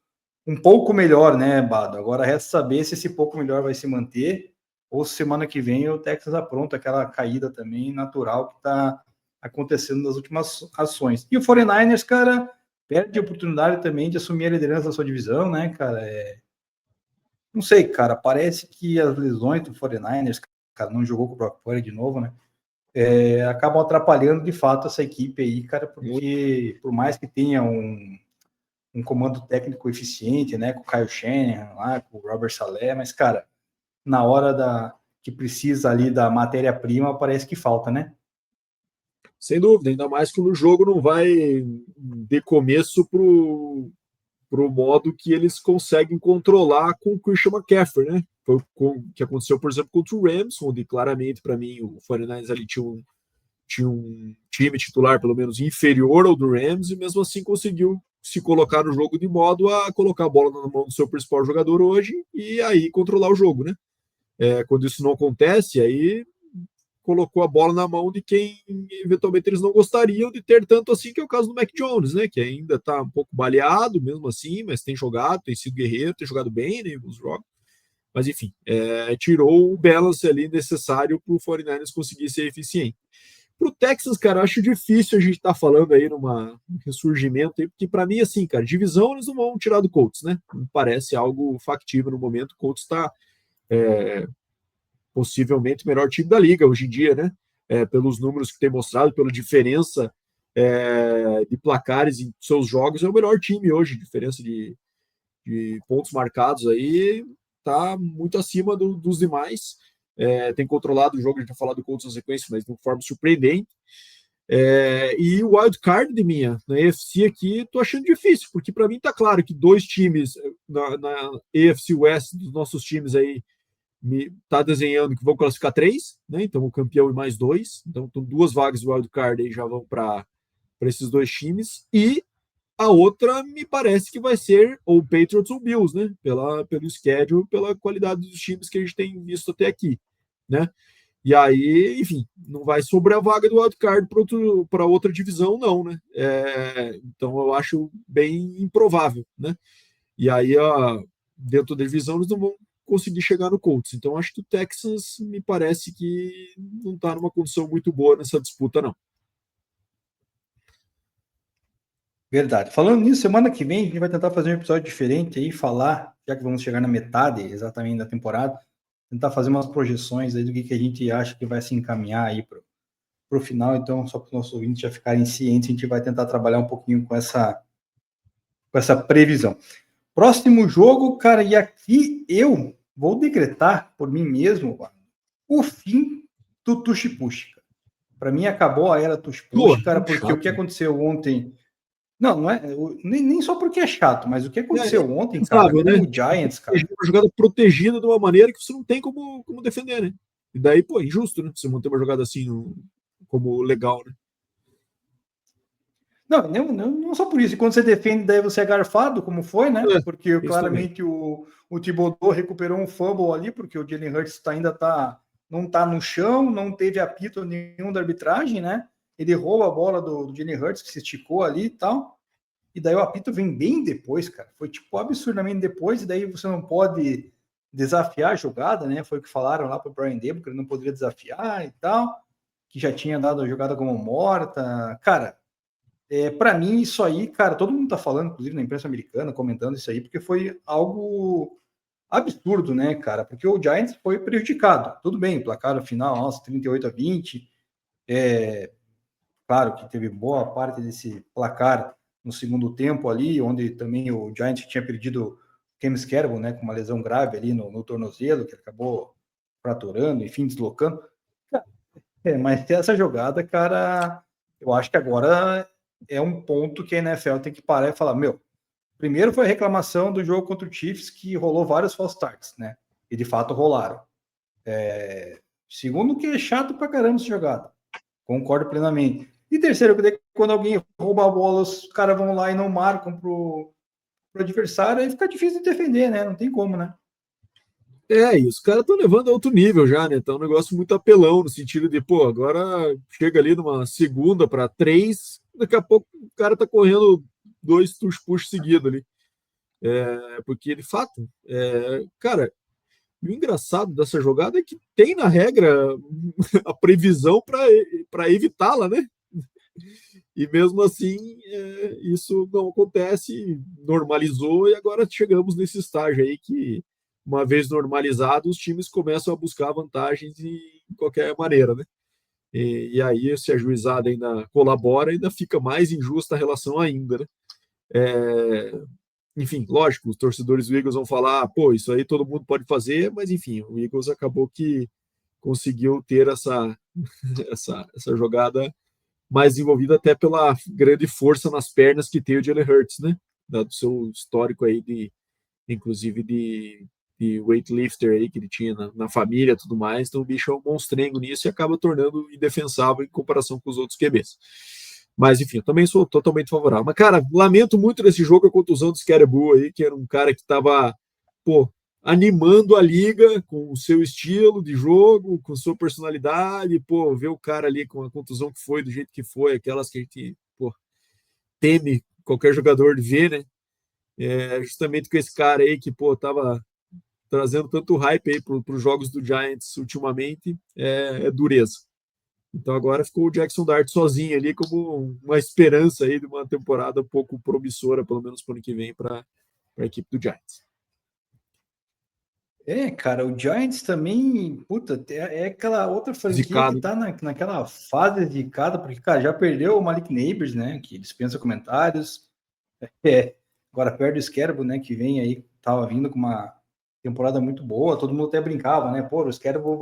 um pouco melhor, né, Bado? Agora resta saber se esse pouco melhor vai se manter ou se semana que vem o Texas apronta aquela caída também natural que está acontecendo nas últimas ações. E o 49ers, cara, perde a oportunidade também de assumir a liderança da sua divisão, né, cara? Não sei, cara, parece que as lesões do 49ers, cara, não jogou com o Brock Purdy de novo, né? Acabam atrapalhando de fato essa equipe aí, cara, porque por mais que tenha um comando técnico eficiente, né, com o Kyle Shanahan lá, com o Robert Saleh, mas, cara, na hora que precisa ali da matéria-prima, parece que falta, né? Sem dúvida, ainda mais que no jogo não vai de começo pro modo que eles conseguem controlar com o Christian McCaffrey, né? Foi o que aconteceu, por exemplo, contra o Rams, onde claramente, para mim, o 49ers ali tinha um time titular, pelo menos, inferior ao do Rams, e mesmo assim conseguiu se colocar no jogo de modo a colocar a bola na mão do seu principal jogador hoje e aí controlar o jogo, né? Quando isso não acontece, aí colocou a bola na mão de quem eventualmente eles não gostariam de ter tanto assim, que é o caso do Mac Jones, né? Que ainda está um pouco baleado mesmo assim, mas tem jogado, tem sido guerreiro, tem jogado bem, né, nos jogos. Mas enfim, tirou o balance ali necessário para o 49ers conseguir ser eficiente. Para o Texas, cara, eu acho difícil a gente estar falando aí num ressurgimento, aí, porque para mim, assim, cara, divisão eles não vão tirar do Colts, né? Não parece algo factível no momento. O Colts está possivelmente o melhor time da liga hoje em dia, né? Pelos números que tem mostrado, pela diferença de placares em seus jogos, é o melhor time hoje. Diferença de pontos marcados aí tá muito acima dos demais. Tem controlado o jogo, a gente vai falar do Colts na sequência, mas de uma forma surpreendente. E o wild card de minha na EFC aqui, tô achando difícil, porque para mim tá claro que dois times na EFC West, dos nossos times aí, tá desenhando que vão classificar 3, né? Então o campeão e mais 2. Então 2 vagas do wild card aí já vão para esses dois times. E a outra me parece que vai ser ou Patriots ou Bills, né? Pelo schedule, pela qualidade dos times que a gente tem visto até aqui, né? E aí, enfim, não vai sobrar a vaga do wildcard para outra divisão, não, né? Então eu acho bem improvável, né? E aí, dentro da divisão, eles não vão conseguir chegar no Colts. Então acho que o Texas me parece que não está numa condição muito boa nessa disputa, não. Verdade. Falando nisso, semana que vem a gente vai tentar fazer um episódio diferente aí, falar, já que vamos chegar na metade exatamente da temporada, tentar fazer umas projeções aí do que a gente acha que vai se encaminhar aí para o final. Então, só para os nossos ouvintes já ficarem cientes, a gente vai tentar trabalhar um pouquinho com essa previsão. Próximo jogo, cara, e aqui eu vou decretar por mim mesmo o fim do Tush-Push. Para mim acabou a era Tush-Push, cara, porque chato, o que aconteceu ontem... Não é nem só porque é chato, mas o que aconteceu ontem, cara, né? O Giants, cara. Uma jogada protegida de uma maneira que você não tem como defender, né? E daí, pô, injusto, né? Você manter uma jogada assim como legal, né? Não só por isso. E quando você defende, daí você é garfado, como foi, né? Porque claramente o Thibodeau recuperou um fumble ali, porque o Jalen Hurts não tá no chão, não teve apito nenhum da arbitragem, né? Ele rouba a bola do Jalen Hurts, que se esticou ali e tal. E daí o apito vem bem depois, cara. Foi, tipo, absurdamente depois. E daí você não pode desafiar a jogada, né? Foi o que falaram lá para o Brian Debo, que ele não poderia desafiar e tal. Que já tinha dado a jogada como morta. Cara, para mim, isso aí, cara, todo mundo tá falando, inclusive na imprensa americana, comentando isso aí, porque foi algo absurdo, né, cara? Porque o Giants foi prejudicado. Tudo bem, placar no final, nossa, 38-20. Claro que teve boa parte desse placar no segundo tempo ali, onde também o Giants tinha perdido James Carroll, né, com uma lesão grave ali no tornozelo, que acabou fraturando, enfim, deslocando. Mas essa jogada, cara, eu acho que agora é um ponto que a NFL tem que parar e falar, primeiro foi a reclamação do jogo contra o Chiefs, que rolou vários false starts, né, e de fato rolaram. Segundo, que é chato pra caramba essa jogada, concordo plenamente. E terceiro, quando alguém rouba a bola, os caras vão lá e não marcam pro adversário, aí fica difícil de defender, né? Não tem como, né? E os caras estão levando a outro nível já, né? Tá um negócio muito apelão, no sentido de, pô, agora chega ali numa segunda para 3, daqui a pouco o cara tá correndo 2 push seguidos ali. Porque, de fato, cara, o engraçado dessa jogada é que tem na regra a previsão para evitá-la, né? E mesmo assim, isso não acontece, normalizou, e agora chegamos nesse estágio aí que, uma vez normalizado, os times começam a buscar vantagens de qualquer maneira, né? E aí, se a juizada ainda colabora, ainda fica mais injusta a relação ainda, né? Enfim, lógico, os torcedores do Eagles vão falar, pô, isso aí todo mundo pode fazer, mas enfim, o Eagles acabou que conseguiu ter essa jogada mais desenvolvida até pela grande força nas pernas que tem o Jalen Hurts, né? Do seu histórico aí inclusive de weightlifter aí que ele tinha na família e tudo mais. Então o bicho é um monstrengo nisso e acaba tornando indefensável em comparação com os outros QBs. Mas enfim, eu também sou totalmente favorável. Mas, cara, lamento muito nesse jogo a contusão do Scarabu aí, que era um cara que estava, animando a liga com o seu estilo de jogo, com sua personalidade, ver o cara ali com a contusão que foi, do jeito que foi, aquelas que a gente, teme qualquer jogador de ver, né? Justamente com esse cara aí que, tava trazendo tanto hype aí para os jogos do Giants ultimamente, é dureza. Então agora ficou o Jackson Dart sozinho ali como uma esperança aí de uma temporada um pouco promissora, pelo menos para o ano que vem, para a equipe do Giants. Cara, o Giants também, puta, é aquela outra franquia Zicado. que tá naquela fase zicada, porque, cara, já perdeu o Malik Neighbors, né, que dispensa comentários, agora perde o Scarabo, né, que vem aí, tava vindo com uma temporada muito boa, todo mundo até brincava, né, o Scarabo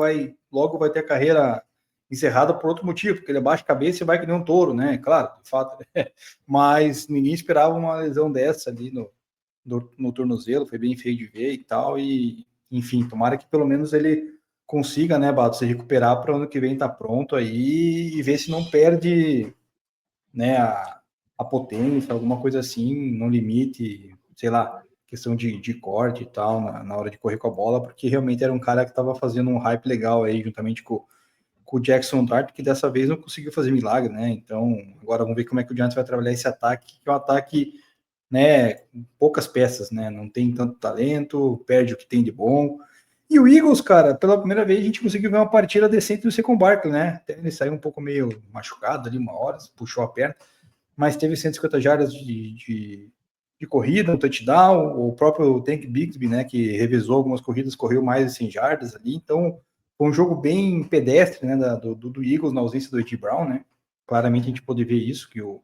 logo vai ter a carreira encerrada por outro motivo, porque ele abaixa a cabeça e vai que nem um touro, né, claro, de fato, mas ninguém esperava uma lesão dessa ali no tornozelo, foi bem feio de ver e tal, e enfim, tomara que pelo menos ele consiga, né, Bato, se recuperar para o ano que vem tá pronto aí e ver se não perde, né, a potência, alguma coisa assim, no limite, sei lá, questão de corte e tal, na hora de correr com a bola, porque realmente era um cara que estava fazendo um hype legal aí, juntamente com o Jackson Dart, que dessa vez não conseguiu fazer milagre, né, então agora vamos ver como é que o Giants vai trabalhar esse ataque, que é um ataque, né, poucas peças, né, não tem tanto talento, perde o que tem de bom. E o Eagles, cara, pela primeira vez a gente conseguiu ver uma partida decente do Saquon Barkley, né, até ele saiu um pouco meio machucado ali uma hora, puxou a perna, mas teve 150 jardas de corrida, um touchdown, o próprio Tank Bigsby, né, que revisou algumas corridas, correu mais de 100 jardas ali, então foi um jogo bem pedestre, né, do Eagles na ausência do A.J. Brown, né, claramente a gente pôde ver isso, que o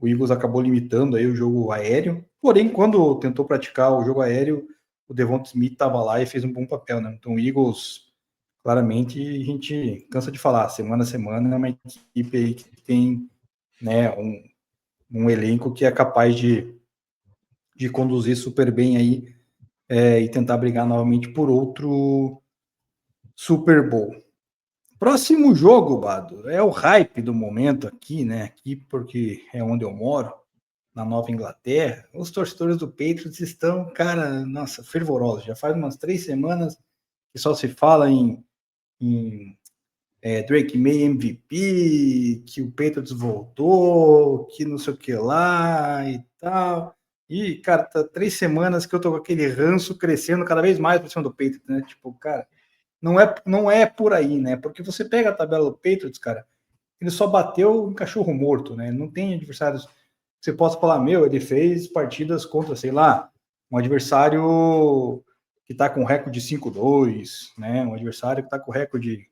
Eagles acabou limitando aí o jogo aéreo, porém, quando tentou praticar o jogo aéreo, o Devonta Smith estava lá e fez um bom papel, né? Então, o Eagles, claramente, a gente cansa de falar, semana a semana, é uma equipe aí que tem, né, um elenco que é capaz de conduzir super bem aí e tentar brigar novamente por outro Super Bowl. Próximo jogo, Bado, é o hype do momento aqui, né? Aqui porque é onde eu moro, na Nova Inglaterra. Os torcedores do Patriots estão, cara, nossa, fervorosos. Já faz umas 3 semanas que só se fala em Drake May MVP, que o Patriots voltou, que não sei o que lá e tal. E, cara, tá 3 semanas que eu tô com aquele ranço crescendo cada vez mais por cima do Patriots, né? Tipo, cara, não é por aí, né? Porque você pega a tabela do Patriots, cara, ele só bateu em cachorro morto, né? Não tem adversários que você possa falar, meu, ele fez partidas contra, sei lá, um adversário que tá com recorde de 5-2, né? Um adversário que tá com recorde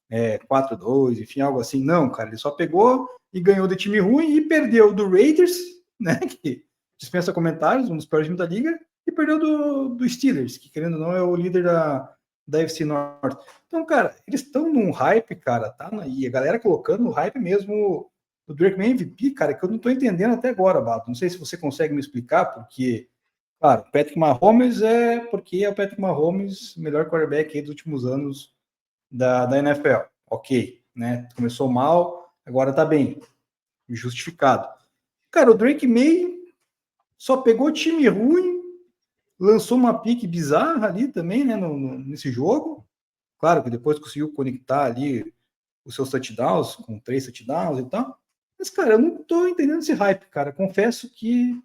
4-2, enfim, algo assim. Não, cara, ele só pegou e ganhou de time ruim e perdeu do Raiders, né? Que dispensa comentários, um dos piores times da liga, e perdeu do Steelers, que querendo ou não é o líder da FC Norte. Então, cara, eles estão num hype, cara, tá? E a galera colocando no hype mesmo do Drake May MVP, cara, que eu não tô entendendo até agora, Bato. Não sei se você consegue me explicar, porque, claro, Patrick Mahomes porque é o Patrick Mahomes, melhor quarterback aí dos últimos anos da NFL. Ok, né? Começou mal, agora tá bem. Justificado. Cara, o Drake May só pegou time ruim, lançou uma pique bizarra ali também, né? Nesse jogo. Claro que depois conseguiu conectar ali os seus touchdowns, com 3 touchdowns e tal. Mas, cara, eu não tô entendendo esse hype, cara. Confesso que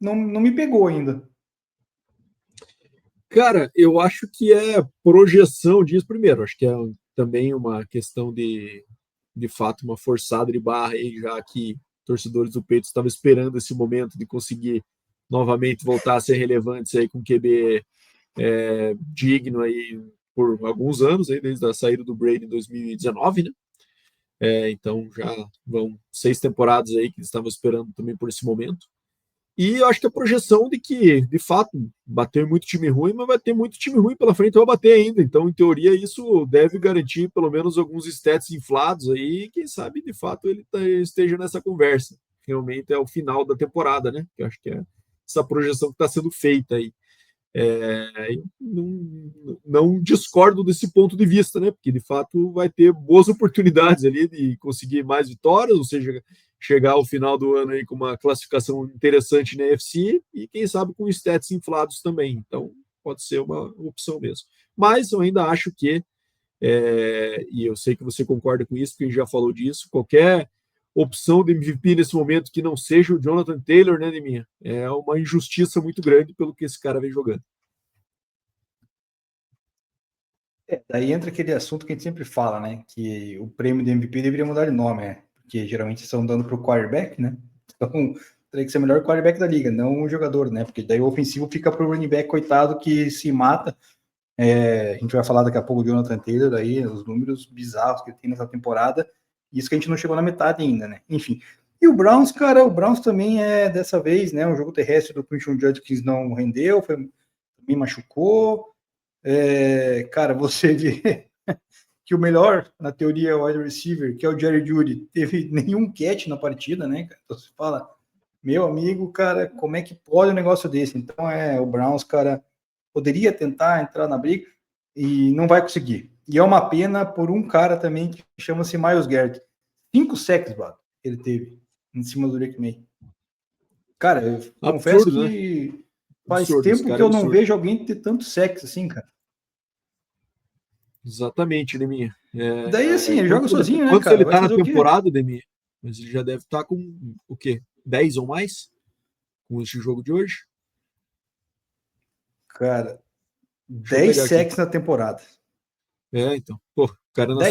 não me pegou ainda. Cara, eu acho que é projeção disso primeiro. Acho que é também uma questão de fato, uma forçada de barra aí, já que torcedores do Peito estavam esperando esse momento de conseguir novamente voltar a ser relevantes aí com QB digno aí por alguns anos, aí, desde a saída do Brady em 2019, né? Então já vão 6 temporadas aí que eles estavam esperando também por esse momento. E eu acho que a projeção de que, de fato, bateu muito time ruim, mas vai ter muito time ruim pela frente, vai bater ainda. Então, em teoria, isso deve garantir pelo menos alguns stats inflados aí. Quem sabe, de fato, ele esteja nessa conversa. Realmente é o final da temporada, né? Que eu acho que é essa projeção que está sendo feita aí. Não discordo desse ponto de vista, né? Porque de fato vai ter boas oportunidades ali de conseguir mais vitórias, ou seja, chegar ao final do ano aí com uma classificação interessante na NFC e quem sabe com stats inflados também. Então pode ser uma opção mesmo. Mas eu ainda acho que, e eu sei que você concorda com isso, porque a gente já falou disso, qualquer opção de MVP nesse momento que não seja o Jonathan Taylor, né, Neminha? É uma injustiça muito grande pelo que esse cara vem jogando. Daí entra aquele assunto que a gente sempre fala, né? Que o prêmio de MVP deveria mudar de nome, né? Porque geralmente estão dando para o quarterback, né? Então teria que ser o melhor quarterback da liga, não o jogador, né? Porque daí o ofensivo fica para o running back, coitado, que se mata. A gente vai falar daqui a pouco do Jonathan Taylor, aí, os números bizarros que ele tem nessa temporada. Isso que a gente não chegou na metade ainda, né? Enfim. E o Browns, cara, o Browns também dessa vez, né? O jogo terrestre do Christian Judkins não rendeu, também machucou. Cara, você vê que o melhor, na teoria, é o wide receiver, que é o Jerry Jeudy, teve nenhum catch na partida, né? Então você fala, meu amigo, cara, como é que pode um negócio desse? Então, o Browns, cara, poderia tentar entrar na briga e não vai conseguir. E é uma pena por um cara também que chama-se Myles Garrett. 5 sacks, Bato, ele teve em cima do Drake May. Cara, eu confesso que né? Faz tempo que eu não vejo alguém ter tanto sacks assim, cara. Exatamente, Deminha. Daí, assim, ele joga sozinho, né, cara? Quantos ele tá na temporada, Deminha? Mas ele já deve estar com, o quê? 10 ou mais? Com esse jogo de hoje? Cara, 10 sacks na temporada. Então. Pô, o cara na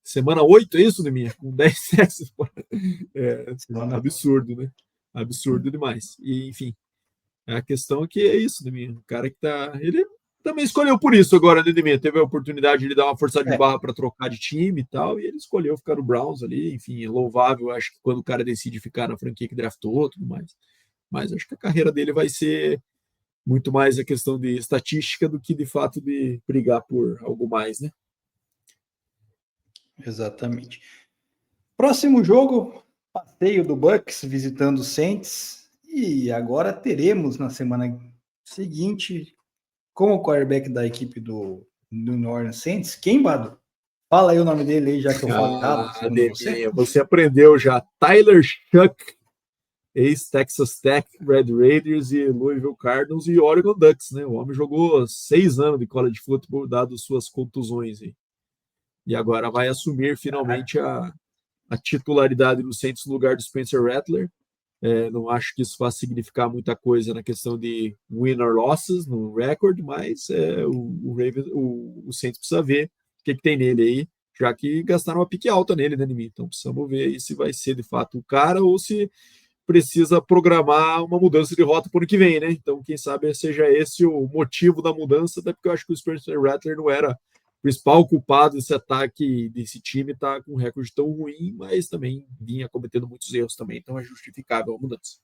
semana 8, é isso, Deminha? Com 10 sacks. Absurdo, né? Absurdo demais. E, enfim, a questão é que é isso, Deminha. O cara que tá... Ele também escolheu por isso agora, né, Deminha? Teve a oportunidade de dar uma forçada de barra para trocar de time e tal, e ele escolheu ficar no Browns ali. Enfim, é louvável, acho que quando o cara decide ficar na franquia que draftou tudo mais. Mas acho que a carreira dele vai ser muito mais a questão de estatística do que de fato de brigar por algo mais, né? Exatamente. Próximo jogo, passeio do Bucks visitando o Saints. E agora teremos na semana seguinte, como quarterback da equipe do New Orleans Saints, quem, Bado? Fala aí o nome dele aí, já que eu falo. Você aprendeu já. Tyler Shuck, ex-Texas Tech, Red Raiders e Louisville Cardinals e Oregon Ducks, né? O homem jogou 6 anos de college football, dado suas contusões aí. E agora vai assumir finalmente a titularidade do Saints no lugar do Spencer Rattler. Não acho que isso vá significar muita coisa na questão de win or losses no recorde, mas o Saints precisa ver o que tem nele aí, já que gastaram uma pique alta nele, né, Nimi? Então precisamos ver aí se vai ser de fato o cara ou se precisa programar uma mudança de rota para o ano que vem, né? Então, quem sabe seja esse o motivo da mudança, até porque eu acho que o Spencer Rattler não era o principal culpado desse ataque, desse time tá com um recorde tão ruim, mas também vinha cometendo muitos erros também, então é justificável a mudança.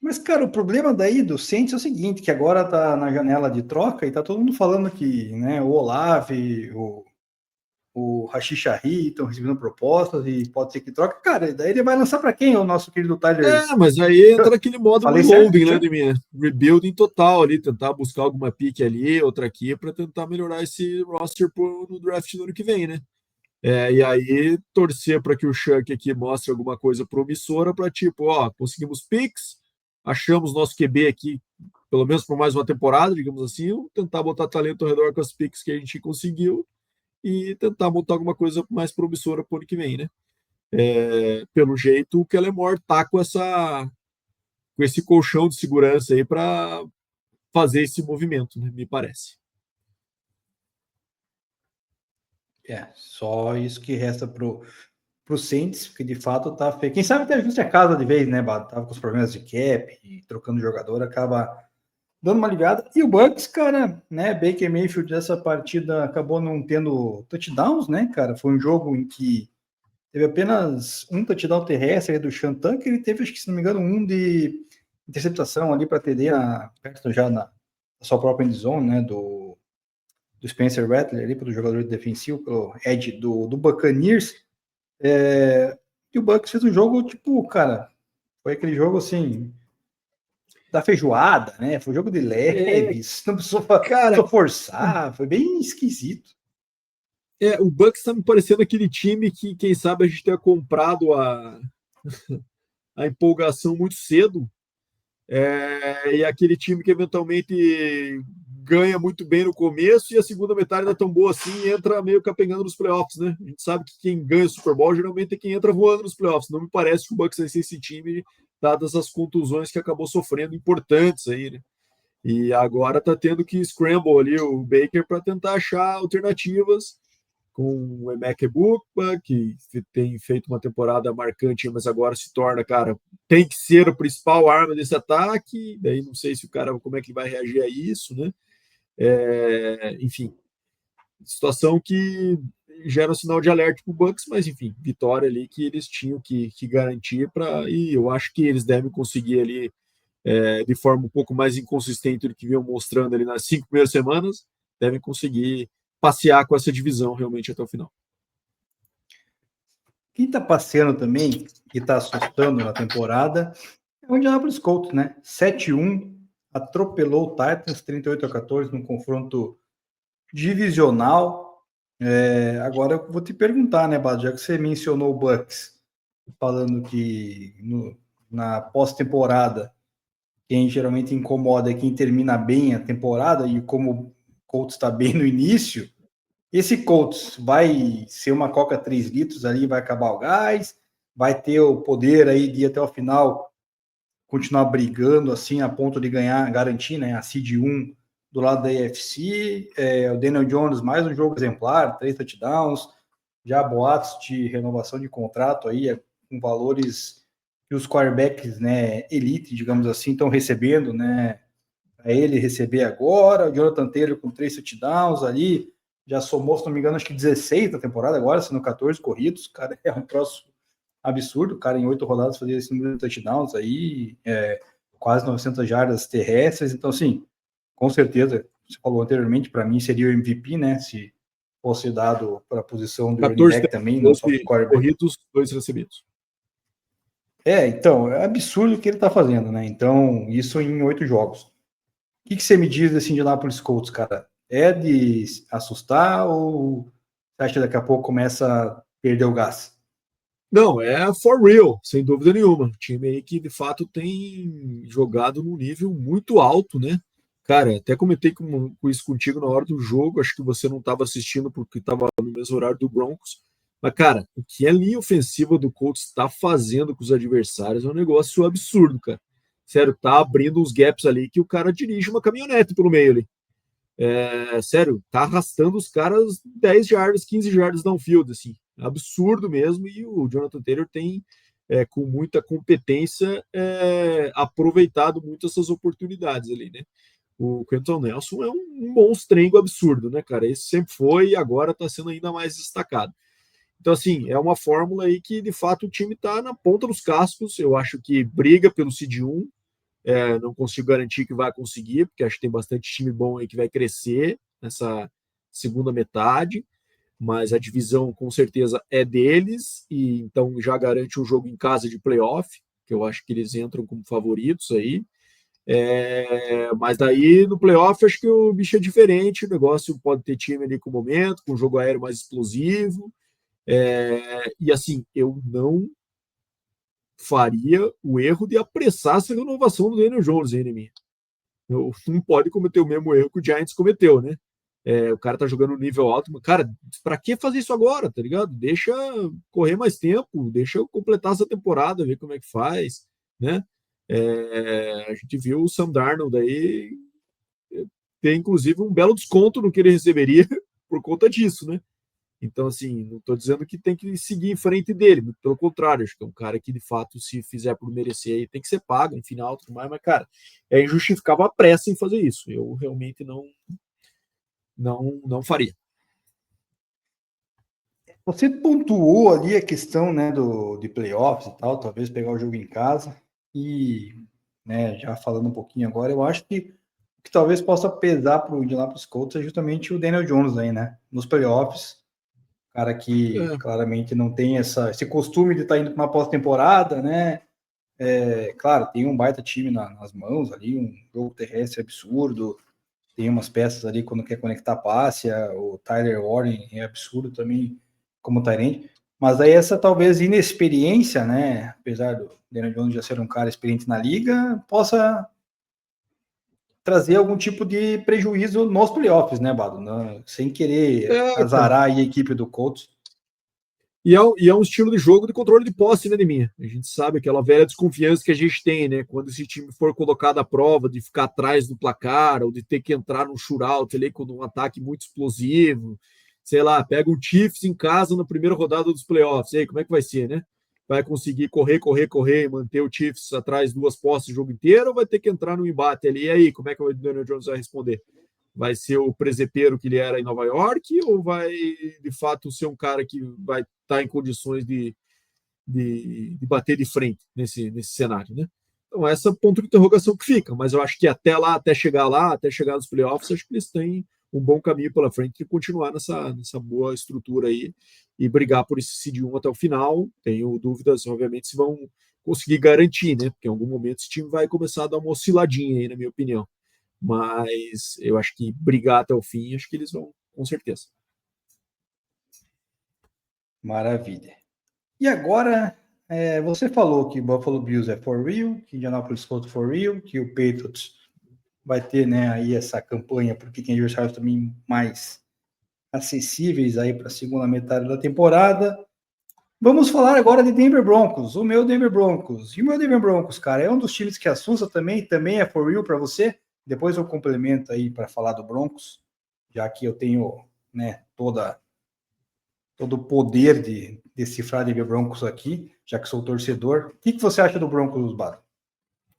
Mas, cara, o problema daí do Saints é o seguinte, que agora tá na janela de troca e tá todo mundo falando que, né, o Olave, o Rashid Shaheed estão recebendo propostas e pode ser que troca. Cara, daí ele vai lançar para quem? O nosso querido Tyler? Mas aí entra aquele modo reloading, né, de minha rebuilding total ali, tentar buscar alguma pique ali, outra aqui, para tentar melhorar esse roster no draft do ano que vem, né? E aí torcer para que o Shuck aqui mostre alguma coisa promissora para tipo, conseguimos picks, achamos nosso QB aqui, pelo menos por mais uma temporada, digamos assim, tentar botar talento ao redor com as picks que a gente conseguiu e tentar montar alguma coisa mais promissora para o ano que vem, né? Pelo jeito, o Kellemore tá com esse colchão de segurança aí para fazer esse movimento, né? Me parece. Só isso que resta pro Saints, que de fato tá feio. Quem sabe até ajuste a casa de vez, né, Bado? Tava com os problemas de cap e trocando jogador, acaba dando uma aliviada. E o Bucks, cara, né, Baker Mayfield dessa partida acabou não tendo touchdowns, né, cara? Foi um jogo em que teve apenas um touchdown terrestre do Sean Tucker, ele teve, acho que se não me engano, um de interceptação ali para TD perto já na sua própria endzone, né, do Spencer Rattler ali, pelo jogador defensivo, pelo Ed do Buccaneers. E o Bucks fez um jogo, tipo, cara, foi aquele jogo assim, da feijoada, né? Foi um jogo de leves, não precisou forçar, foi bem esquisito. O Bucks tá me parecendo aquele time que, quem sabe, a gente tenha comprado a empolgação muito cedo. E aquele time que eventualmente ganha muito bem no começo e a segunda metade não é tão boa assim e entra meio capengando nos playoffs, né? A gente sabe que quem ganha o Super Bowl geralmente é quem entra voando nos playoffs. Não me parece que o Bucks vai ser esse time, dadas as contusões que acabou sofrendo importantes aí, né? E agora tá tendo que scramble ali o Baker para tentar achar alternativas com o Emeka Egbuka, que tem feito uma temporada marcante, mas agora se torna, cara, tem que ser a principal arma desse ataque, daí não sei se o cara, como é que vai reagir a isso, né? Enfim, situação que gera um sinal de alerta para o Bucks, mas enfim, vitória ali que eles tinham que garantir e eu acho que eles devem conseguir ali de forma um pouco mais inconsistente do que vinham mostrando ali nas 5 primeiras semanas, devem conseguir passear com essa divisão realmente até o final. Quem está passeando também e está assustando na temporada é o Indianapolis Colts, né? 7-1, atropelou o Titans 38-14 num confronto divisional. Agora eu vou te perguntar, né, Bado, já que você mencionou o Bucks, falando que na pós-temporada quem geralmente incomoda é quem termina bem a temporada, e como o Colts está bem no início, esse Colts vai ser uma Coca 3 litros ali, vai acabar o gás, vai ter o poder aí de ir até o final, continuar brigando assim a ponto de ganhar, garantir, né, a seed 1 do lado da AFC. O Daniel Jones, mais um jogo exemplar, 3 touchdowns, já boatos de renovação de contrato aí, com valores que os quarterbacks, né, elite, digamos assim, estão recebendo, né, a ele receber agora. O Jonathan Taylor com 3 touchdowns ali, já somou, se não me engano, acho que 16 da temporada agora, sendo 14 corridos. Cara, é um troço absurdo. O cara, em 8 rodadas, fazia esse número de touchdowns aí, quase 900 jardas terrestres. Então, assim, com certeza, você falou anteriormente, para mim seria o MVP, né? Se fosse dado para a posição do running back também, não só para o quarterback. Corridos, 2 recebidos. Então, é absurdo o que ele está fazendo, né? Então, isso em 8 jogos. O que você me diz desse Indianapolis Colts, cara? É de assustar ou você acha que daqui a pouco começa a perder o gás? Não, é for real, sem dúvida nenhuma. O time aí que de fato tem jogado num nível muito alto, né? Cara, até comentei com isso contigo na hora do jogo, acho que você não estava assistindo porque estava no mesmo horário do Broncos. Mas, cara, o que a linha ofensiva do Colts está fazendo com os adversários é um negócio absurdo, cara. Sério, tá abrindo uns gaps ali que o cara dirige uma caminhonete pelo meio ali. Sério, tá arrastando os caras 10 jardas, 15 jardas downfield, assim. Absurdo mesmo, e o Jonathan Taylor tem, com muita competência, aproveitado muito essas oportunidades ali, né? O Quentin Nelson é um monstrengo absurdo, né, cara? Esse sempre foi e agora tá sendo ainda mais destacado. Então, assim, é uma fórmula aí que, de fato, o time tá na ponta dos cascos. Eu acho que briga pelo Seed 1, não consigo garantir que vai conseguir, porque acho que tem bastante time bom aí que vai crescer nessa segunda metade, mas a divisão com certeza é deles, e então já garante um jogo em casa de playoff, que eu acho que eles entram como favoritos aí. Mas daí no playoff acho que o bicho é diferente, o negócio pode ter time ali com o momento, com um jogo aéreo mais explosivo, e assim, eu não faria o erro de apressar essa renovação do Daniel Jones, hein, mim. Não pode cometer o mesmo erro que o Giants cometeu, né? O cara tá jogando no nível alto, mas, cara, pra que fazer isso agora, tá ligado? Deixa correr mais tempo, deixa eu completar essa temporada, ver como é que faz, né? A gente viu o Sam Darnold aí ter, inclusive, um belo desconto no que ele receberia por conta disso, né? Então, assim, não estou dizendo que tem que seguir em frente dele, muito pelo contrário, acho que é um cara que, de fato, se fizer por merecer, aí tem que ser pago, em final, tudo mais, mas, cara, é injustificável a pressa em fazer isso. Eu realmente não faria. Você pontuou ali a questão, né, de playoffs e tal, talvez pegar o jogo em casa e, né, já falando um pouquinho agora, eu acho que o que talvez possa pesar para o Indianapolis Colts é justamente o Daniel Jones aí, né, nos playoffs, cara que claramente não tem esse costume de estar indo para uma pós-temporada, né, claro, tem um baita time nas mãos ali, um jogo terrestre absurdo, tem umas peças ali quando quer conectar passe, o Tyler Warren é absurdo também como tight end, mas aí essa talvez inexperiência, né, apesar do Daniel Jones já ser um cara experiente na liga, possa trazer algum tipo de prejuízo nos playoffs, né, Bado? Sem querer azarar aí a equipe do Colts. E é um estilo de jogo de controle de posse, né, de minha. A gente sabe aquela velha desconfiança que a gente tem, né? Quando esse time for colocado à prova de ficar atrás do placar ou de ter que entrar num shootout ali com um ataque muito explosivo, sei lá, pega um Chiefs em casa na primeira rodada dos playoffs. E aí, como é que vai ser, né? Vai conseguir correr e manter o Chiefs atrás 2 posses o jogo inteiro ou vai ter que entrar no embate ali? E aí, como é que o Daniel Jones vai responder? Vai ser o presepeiro que ele era em Nova York ou vai, de fato, ser um cara que vai estar em condições de bater de frente nesse cenário, né? Então, esse é o ponto de interrogação que fica, mas eu acho que até chegar nos playoffs, acho que eles têm um bom caminho pela frente e continuar nessa boa estrutura aí e brigar por esse seed 1 até o final. Tenho dúvidas, obviamente, se vão conseguir garantir, né? Porque em algum momento esse time vai começar a dar uma osciladinha aí, na minha opinião. Mas eu acho que brigar até o fim, acho que eles vão, com certeza. Maravilha. E agora, você falou que Buffalo Bills é for real, que Indianapolis Colts for real, que o Patriots vai ter, né, aí essa campanha, porque tem adversários também mais acessíveis aí para a segunda metade da temporada. Vamos falar agora de Denver Broncos, o meu Denver Broncos. E o meu Denver Broncos, cara, é um dos times que assusta também é for real para você? Depois eu complemento aí para falar do Broncos, já que eu tenho, né, todo o poder de decifrar Denver Broncos aqui, já que sou torcedor. O que você acha do Broncos, Bado?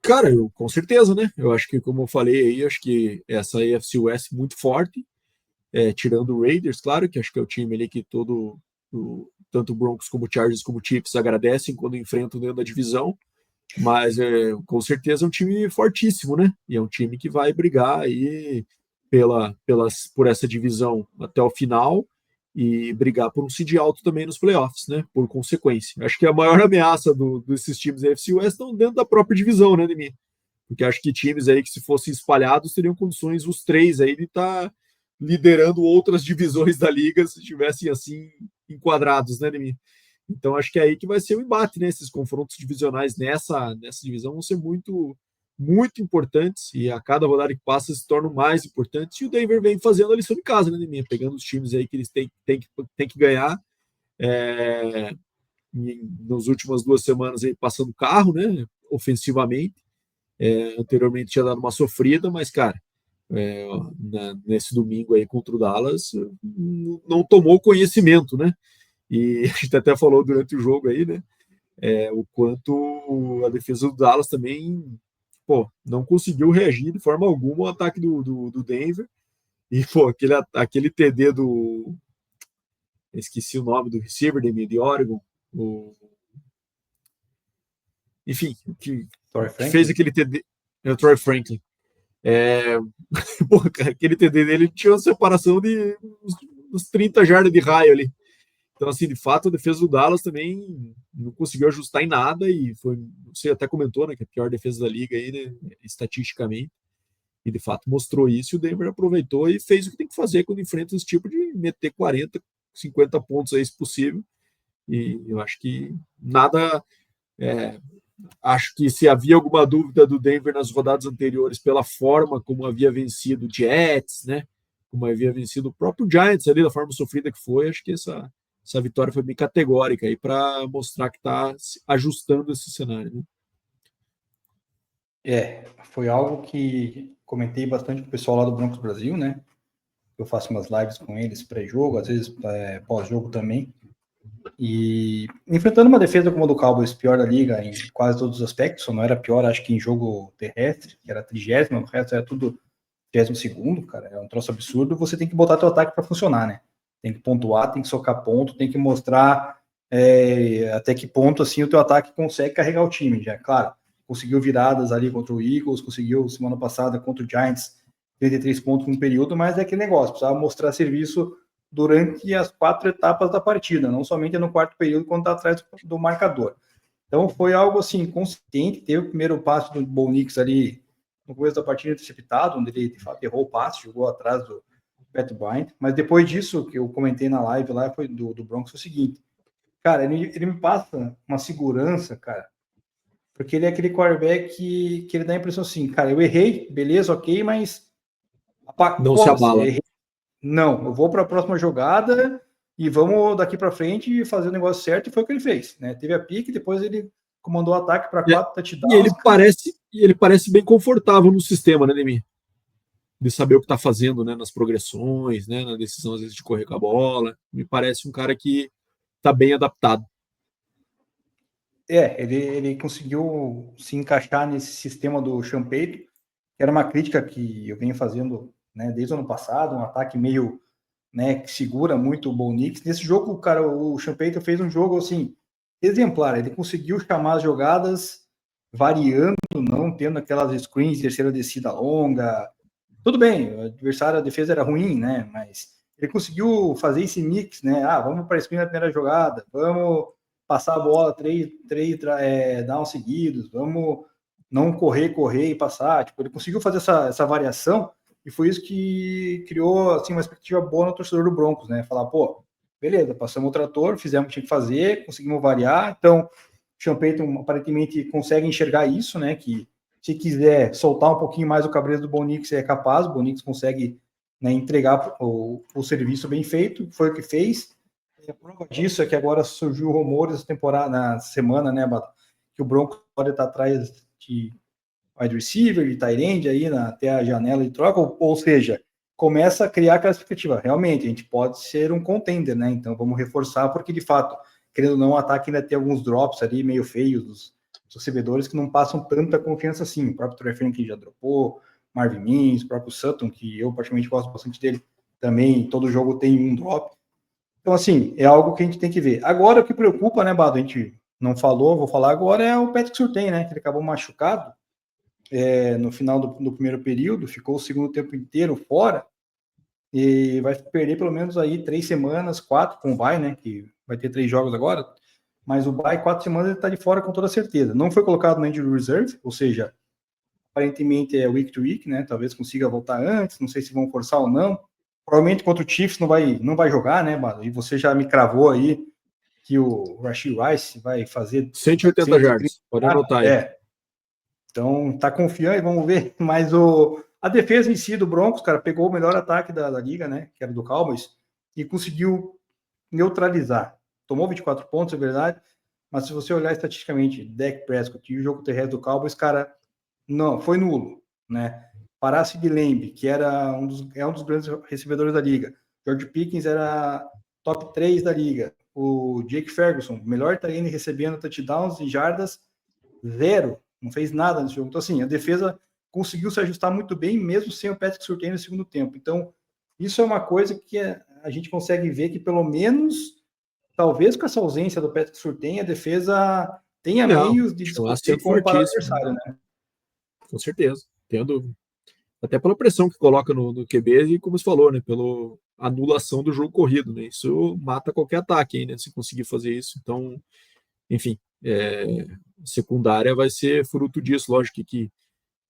Cara, com certeza, né? Eu acho que, como eu falei aí, acho que essa AFC West muito forte, tirando o Raiders, claro, que acho que é o time ali que tanto o Broncos como o Chargers como o Chiefs agradecem quando enfrentam dentro da divisão, mas com certeza é um time fortíssimo, né? E é um time que vai brigar aí por essa divisão até o final e brigar por um seed alto também nos playoffs, né? Por consequência. Acho que a maior ameaça desses times da AFC West estão dentro da própria divisão, né, Demi? Porque acho que times aí que, se fossem espalhados, teriam condições, os três aí, de estar liderando outras divisões da liga se estivessem assim enquadrados, né, Demi? Então acho que é aí que vai ser o embate, né? Esses confrontos divisionais nessa divisão vão ser muito, muito importantes e a cada rodada que passa se tornam mais importantes. E o Denver vem fazendo a lição de casa, né, Neminha? Pegando os times aí que eles têm que ganhar. Nas últimas 2 semanas aí passando carro, né? Ofensivamente. Anteriormente tinha dado uma sofrida, mas, cara, nesse domingo aí contra o Dallas, não tomou conhecimento, né? E a gente até falou durante o jogo aí, né? O quanto a defesa do Dallas também, não conseguiu reagir de forma alguma ao ataque do Denver. E, aquele TD esqueci o nome do receiver de Oregon. Enfim, que fez aquele TD. É o Troy Franklin. Aquele TD dele tinha uma separação de uns 30 jardas de raio ali. Então, assim, de fato, a defesa do Dallas também não conseguiu ajustar em nada e você até comentou, né, que é a pior defesa da liga aí, né, estatisticamente. E, de fato, mostrou isso e o Denver aproveitou e fez o que tem que fazer quando enfrenta esse tipo de meter 40, 50 pontos aí, se possível. E eu acho que nada... acho que se havia alguma dúvida do Denver nas rodadas anteriores pela forma como havia vencido o Jets, né, como havia vencido o próprio Giants ali, da forma sofrida que foi, acho que essa vitória foi bem categórica aí para mostrar que está ajustando esse cenário, né? Foi algo que comentei bastante com o pessoal lá do Broncos Brasil, né? Eu faço umas lives com eles pré-jogo, às vezes pós-jogo também. E enfrentando uma defesa como a do Cowboys, pior da liga em quase todos os aspectos, só não era pior, acho que em jogo terrestre, que era 30º, o resto era tudo 32º, cara, é um troço absurdo, você tem que botar teu ataque para funcionar, né? Tem que pontuar, tem que socar ponto, tem que mostrar até que ponto assim o teu ataque consegue carregar o time. Já, claro, conseguiu viradas ali contra o Eagles, conseguiu semana passada contra o Giants 33 pontos no período, mas é aquele negócio, precisava mostrar serviço durante as 4 etapas da partida, não somente no quarto período quando está atrás do marcador. Então foi algo assim consistente. Teve o primeiro passe do Bo Nix ali no começo da partida interceptado, onde ele de fato errou o passe, jogou atrás do Pat Bryant, mas depois disso, que eu comentei na live lá, foi do Broncos, foi o seguinte, cara, ele me passa uma segurança, cara, porque ele é aquele quarterback que ele dá a impressão assim, cara, eu errei, beleza, ok, mas não se abala. Não, eu vou para a próxima jogada e vamos daqui para frente fazer o negócio certo, e foi o que ele fez, né? Teve a pique, depois ele comandou o ataque para 4 touchdowns. E ele parece bem confortável no sistema, né, Demi? De saber o que está fazendo, né, nas progressões, né, na decisão às vezes de correr com a bola. Me parece um cara que está bem adaptado. Ele conseguiu se encaixar nesse sistema do Sean Payton, que era uma crítica que eu venho fazendo, né, desde o ano passado, um ataque meio, né, que segura muito o Bo Nix. Nesse jogo, cara, o Sean Payton fez um jogo assim exemplar. Ele conseguiu chamar as jogadas variando, não tendo aquelas screens de terceira descida longa. Tudo bem, o adversário, a defesa era ruim, né? Mas ele conseguiu fazer esse mix, né? Vamos para a screen na primeira jogada, vamos passar a bola três downs seguidos, vamos não correr e passar. Tipo, ele conseguiu fazer essa variação, e foi isso que criou assim, uma expectativa boa no torcedor do Broncos, né? Falar, pô, beleza, passamos o trator, fizemos o que tinha que fazer, conseguimos variar. Então, o Sean Payton aparentemente consegue enxergar isso, né? Que se quiser soltar um pouquinho mais o cabreiro do Bo Nix, é capaz. O Bo Nix consegue, né, entregar o serviço bem feito, foi o que fez. A prova disso é que agora surgiu rumores na semana, né, Bato, que o Broncos pode estar atrás de wide receiver, de tight end aí até a janela de troca, ou seja, começa a criar aquela expectativa. Realmente, a gente pode ser um contender, né? Então vamos reforçar, porque de fato, querendo ou não, o ataque ainda tem alguns drops ali meio feios dos recebedores que não passam tanta confiança assim. O próprio Trey Franklin já dropou, Marvin Mims, o próprio Sutton, que eu particularmente gosto bastante dele, também todo jogo tem um drop. Então, assim, é algo que a gente tem que ver. Agora, o que preocupa, né, Bado, a gente não falou, vou falar agora, é o Patrick Surtain, né, que ele acabou machucado no final do primeiro período, ficou o segundo tempo inteiro fora, e vai perder pelo menos aí 3 semanas, 4, com o bye, né, que vai ter 3 jogos agora, mas o bye, 4 semanas, ele está de fora com toda certeza. Não foi colocado no injury reserve, ou seja, aparentemente é week to week, né, talvez consiga voltar antes, não sei se vão forçar ou não. Provavelmente contra o Chiefs não vai jogar, né, Bado? E você já me cravou aí que o Rashee Rice vai fazer 180 jardas, pode anotar aí. Então, tá confiante, vamos ver. Mas a defesa em si do Broncos, cara, pegou o melhor ataque da liga, né, que era do Cowboys, e conseguiu neutralizar. Tomou 24 pontos, é verdade, mas se você olhar estatisticamente, Dak Prescott e o jogo terrestre do Cowboys, cara, não, foi nulo, né? Parasse de Lamb, que era um dos grandes recebedores da liga. George Pickens era top 3 da liga. O Jake Ferguson, melhor tight end recebendo touchdowns e jardas, 0. Não fez nada nesse jogo. Então, assim, a defesa conseguiu se ajustar muito bem, mesmo sem o Patrick Surtain no segundo tempo. Então, isso é uma coisa que a gente consegue ver que, pelo menos, talvez com essa ausência do Patrick Surtain, a defesa tenha meios de discutir com o adversário, né? Com certeza, tenho dúvida. Até pela pressão que coloca no QB e, como você falou, né, pela anulação do jogo corrido, né? Isso mata qualquer ataque, hein, né, se conseguir fazer isso. Então, enfim, secundária vai ser fruto disso. Lógico que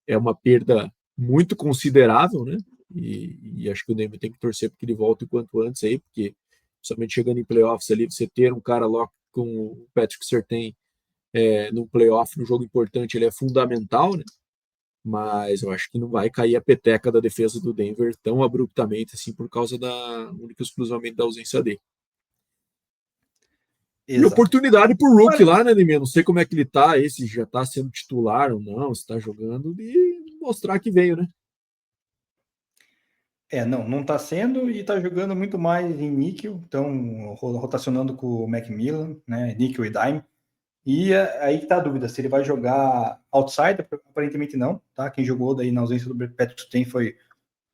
é uma perda muito considerável, né? E acho que o Denver tem que torcer para que ele volte o quanto antes aí, porque somente chegando em playoffs ali, você ter um cara lá com o Patrick Surtain no playoff, no jogo importante, ele é fundamental, né? Mas eu acho que não vai cair a peteca da defesa do Denver tão abruptamente assim por causa única e exclusivamente da ausência dele. Exato. E oportunidade pro Rookie lá, né, Nemir? Não sei como é que ele tá, se já tá sendo titular ou não, se tá jogando, e mostrar que veio, né? Não tá sendo, e tá jogando muito mais em níquel, então rotacionando com o Macmillan, né, níquel e dime. E aí que tá a dúvida, se ele vai jogar outside, aparentemente não, tá? Quem jogou daí na ausência do Patrick Surtain foi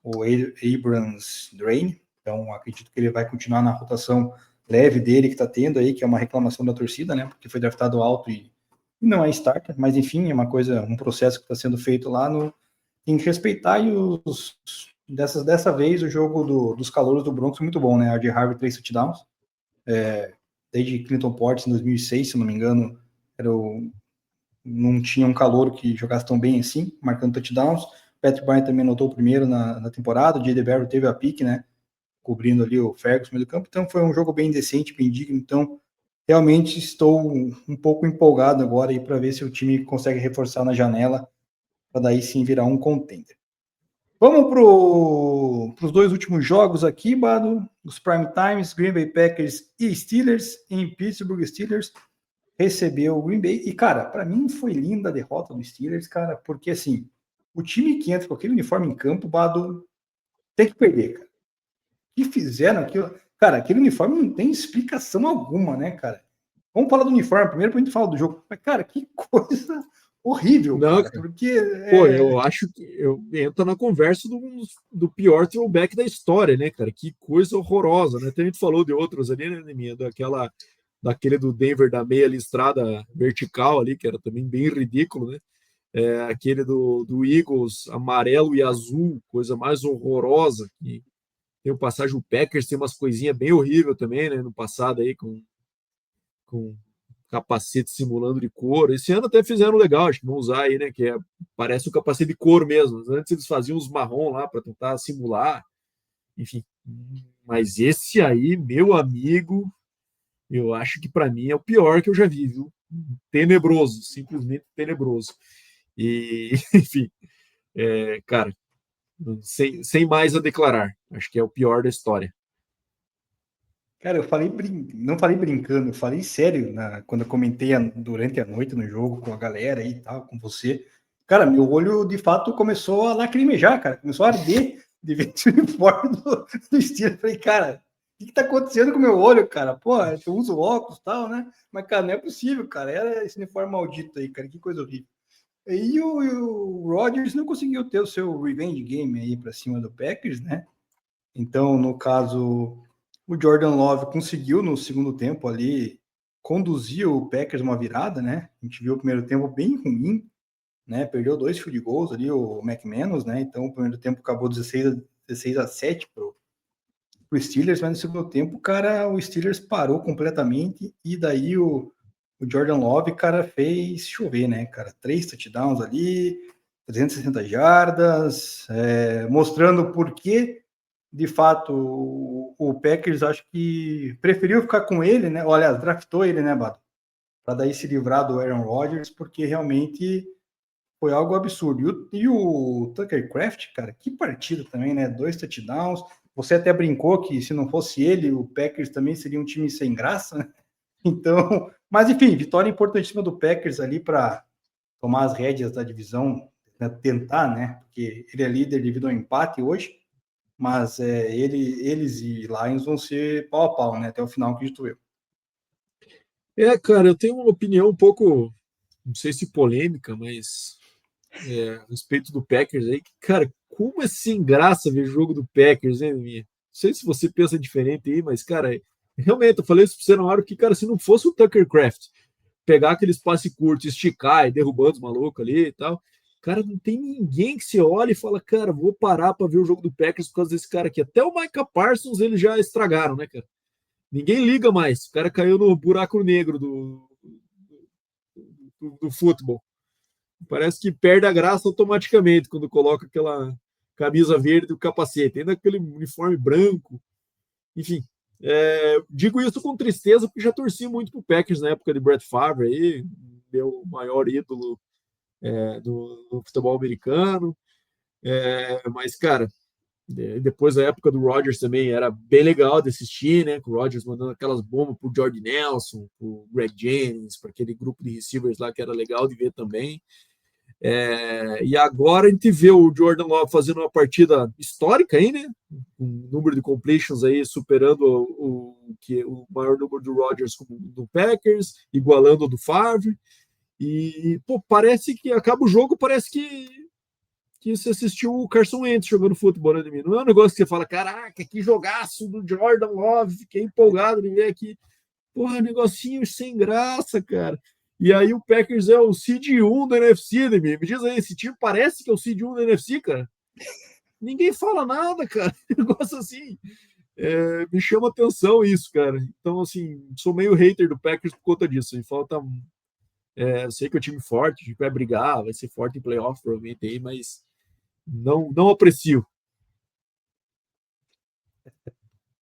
o Abrams Drain, Então, acredito que ele vai continuar na rotação leve dele que está tendo aí, que é uma reclamação da torcida, né? Porque foi draftado alto e não é starter, mas enfim, é uma coisa, um processo que está sendo feito lá no. Tem que respeitar e dessa vez o jogo dos calouros do Broncos foi muito bom, né? A de Harvard 3 touchdowns. Desde Clinton Portis em 2006, se não me engano, não tinha um calouro que jogasse tão bem assim, marcando touchdowns. Patrick Bryant também anotou o primeiro na temporada. O J.D. Barrett teve a pique, né? Cobrindo ali o Ferguson no meio do campo. Então foi um jogo bem decente, bem digno. Então realmente estou um pouco empolgado agora aí para ver se o time consegue reforçar na janela para daí sim virar um contender. Vamos para os 2 últimos jogos aqui, Bado, os prime times, Green Bay Packers e Steelers. Em Pittsburgh, Steelers recebeu o Green Bay. E, cara, para mim foi linda a derrota do Steelers, cara, porque, assim, o time que entra com aquele uniforme em campo, Bado, tem que perder, cara. O que fizeram aquilo? Cara, aquele uniforme não tem explicação alguma, né, cara? Vamos falar do uniforme primeiro pra gente falar do jogo. Mas, cara, que coisa horrível, Não, cara. Porque. Pô, eu acho que eu entro na conversa do pior throwback da história, né, cara? Que coisa horrorosa, né? Até a gente falou de outros ali, né, minha, daquele do Denver da meia listrada vertical ali, que era também bem ridículo, né? Aquele do Eagles amarelo e azul, coisa mais horrorosa. Que tem o passagem, o Packers tem umas coisinhas bem horríveis também, né? No passado aí, com capacete simulando de couro. Esse ano até fizeram legal, acho que vão usar aí, né? Parece um capacete de couro mesmo. Antes eles faziam os marrom lá para tentar simular. Enfim. Mas esse aí, meu amigo, eu acho que para mim é o pior que eu já vi, viu? Tenebroso, simplesmente tenebroso. E, enfim, cara, sem mais a declarar. Acho que é o pior da história. Cara, eu falei não falei brincando, eu falei sério quando eu comentei durante a noite no jogo com a galera aí e tal, com você. Cara, meu olho de fato começou a lacrimejar, cara, começou a arder de ver esse uniforme do Steelers. Falei, cara, o que tá acontecendo com o meu olho, cara? Pô, eu uso óculos e tal, né? Mas, cara, não é possível, cara. Era esse uniforme maldito aí, cara, que coisa horrível. E o Rodgers não conseguiu ter o seu revenge game aí pra cima do Packers, né? Então, no caso, o Jordan Love conseguiu no segundo tempo ali conduzir o Packers uma virada, né? A gente viu o primeiro tempo bem ruim, né? Perdeu 2 field goals ali, o McManus, né? Então, o primeiro tempo acabou 16-7 pro Steelers, mas no segundo tempo, cara, o Steelers parou completamente e daí o Jordan Love, cara, fez chover, né, cara? 3 touchdowns ali, 360 jardas, mostrando por que de fato, o Packers acho que preferiu ficar com ele, né? Olha, draftou ele, né, Bato? Para daí se livrar do Aaron Rodgers, porque realmente foi algo absurdo. E o Tucker Kraft, cara, que partida também, né? 2 touchdowns. Você até brincou que se não fosse ele, o Packers também seria um time sem graça, né? Então, mas enfim, vitória importantíssima do Packers ali para tomar as rédeas da divisão, né? Tentar, né? Porque ele é líder devido ao empate hoje. Mas eles e Lions vão ser pau a pau, né? Até o final, acredito eu. Cara, eu tenho uma opinião um pouco, não sei se polêmica, mas a respeito do Packers aí. Cara, como é sem graça ver jogo do Packers, né, minha? Não sei se você pensa diferente aí, mas, cara, realmente, eu falei isso pra você na hora que, cara, se não fosse o Tucker Kraft pegar aqueles passe curtos, esticar e derrubando os malucos ali e tal, cara, não tem ninguém que se olhe e fala, cara, vou parar para ver o jogo do Packers por causa desse cara aqui. Até o Micah Parsons eles já estragaram, né, cara? Ninguém liga mais. O cara caiu no buraco negro do futebol. Parece que perde a graça automaticamente quando coloca aquela camisa verde e o capacete, ainda aquele uniforme branco. Enfim, digo isso com tristeza porque já torci muito pro Packers na época de Brett Favre, aí, meu maior ídolo do futebol americano. Mas, cara, depois da época do Rodgers também era bem legal de assistir, né? Com o Rodgers mandando aquelas bombas pro Jordy Nelson, pro Greg Jennings, para aquele grupo de receivers lá que era legal de ver também. E agora a gente vê o Jordan Love fazendo uma partida histórica aí, né? Um número de completions aí superando o maior número do Rodgers do Packers, igualando o do Favre. E, pô, parece que acaba o jogo, parece que que você assistiu o Carson Wentz jogando futebol, né, Ademir? Não é um negócio que você fala, caraca, que jogaço do Jordan Love, fiquei empolgado de ver aqui. Porra, negocinho sem graça, cara. E aí o Packers é o seed 1 da NFC, Ademir. Me diz aí, esse time parece que é o seed 1 da NFC, cara? Ninguém fala nada, cara. Negócio assim. Me chama atenção isso, cara. Então, assim, sou meio hater do Packers por conta disso. Falta. Eu sei que é um time forte, a gente vai brigar, vai ser forte em playoff, provavelmente aí, mas não aprecio.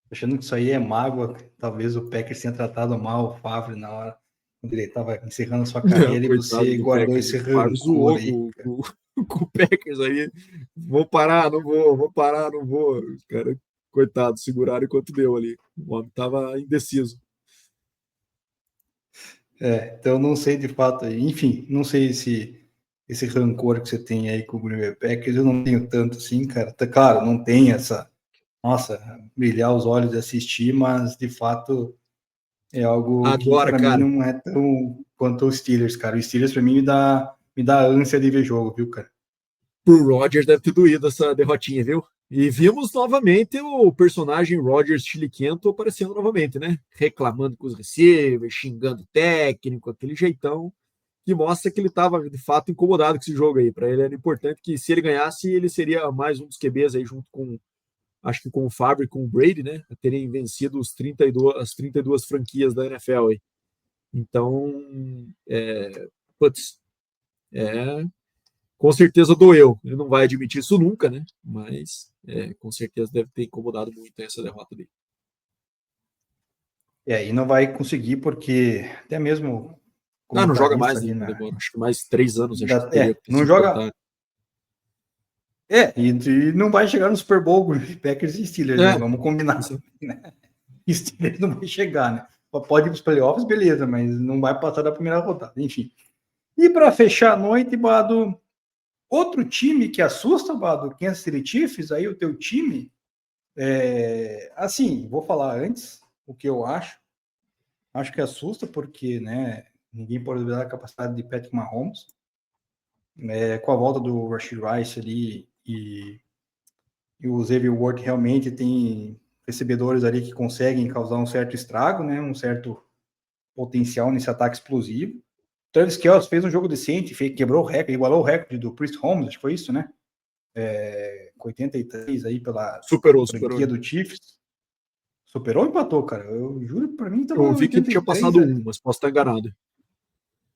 Achando que isso aí é mágoa, talvez o Packers tenha tratado mal o Favre na hora quando ele estava encerrando a sua carreira e você guardou esse rancor aí. Com o Packers aí. Vou parar, não vou, não vou. Os caras, coitado, seguraram enquanto deu ali. O homem estava indeciso. Então não sei de fato, enfim, não sei se esse rancor que você tem aí com o Green Bay Packers, eu não tenho tanto assim, cara. Claro, não tem essa, nossa, brilhar os olhos de assistir, mas de fato é algo agora, que para mim não é tão quanto os Steelers, cara. Os Steelers para mim me dá ânsia de ver jogo, viu, cara? Pro Rodgers deve ter doído essa derrotinha, viu? E vimos novamente o personagem Rodgers chiliquento aparecendo novamente, né? Reclamando com os receivers, xingando o técnico, aquele jeitão que mostra que ele estava de fato incomodado com esse jogo aí. Para ele era importante que se ele ganhasse, ele seria mais um dos QBs aí junto com, acho que com o Favre e com o Brady, né? A terem vencido as 32 franquias da NFL aí. Então, com certeza doeu. Ele não vai admitir isso nunca, né? Mas com certeza deve ter incomodado muito essa derrota dele. E aí não vai conseguir, porque até mesmo. Não joga mais, né? Acho que mais 3 anos. Acho que não joga. E não vai chegar no Super Bowl Packers e Steelers, né? Vamos combinar. Né? Steelers não vai chegar, né? Pode ir para os playoffs, beleza, mas não vai passar da primeira rodada, enfim. E para fechar a noite, Bado, outro time que assusta, Bado, Kansas City Chiefs, aí o teu time, assim, vou falar antes o que eu acho. Acho que assusta porque, né, ninguém pode duvidar da capacidade de Patrick Mahomes. Com a volta do Rashid Rice ali e o Xavier Worthy realmente tem recebedores ali que conseguem causar um certo estrago, né, um certo potencial nesse ataque explosivo. Travis Kelce fez um jogo decente, quebrou o recorde, igualou o recorde do Priest Holmes, acho que foi isso, né? Com 83 aí pela franquia do Chiefs. Superou ou empatou, cara? Eu juro, para mim tava. Eu vi que ele tinha passado mas posso estar enganado.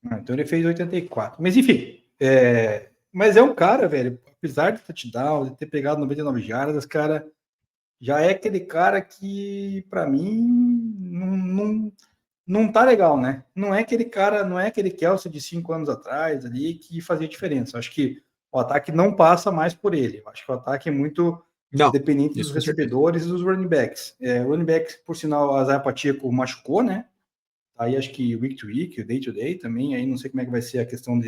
Então ele fez 84. Mas enfim, mas é um cara, velho, apesar de touchdown, de ter pegado 99 jardas, cara, já é aquele cara que, para mim, não tá legal, né? Não é aquele cara, não é aquele Kelce de 5 anos atrás ali que fazia diferença. Acho que o ataque não passa mais por ele. Acho que o ataque é muito dependente dos recebedores e dos running backs. Running backs, por sinal, a Isaiah Pacheco machucou, né? Aí acho que week to week, day to day também, aí não sei como é que vai ser a questão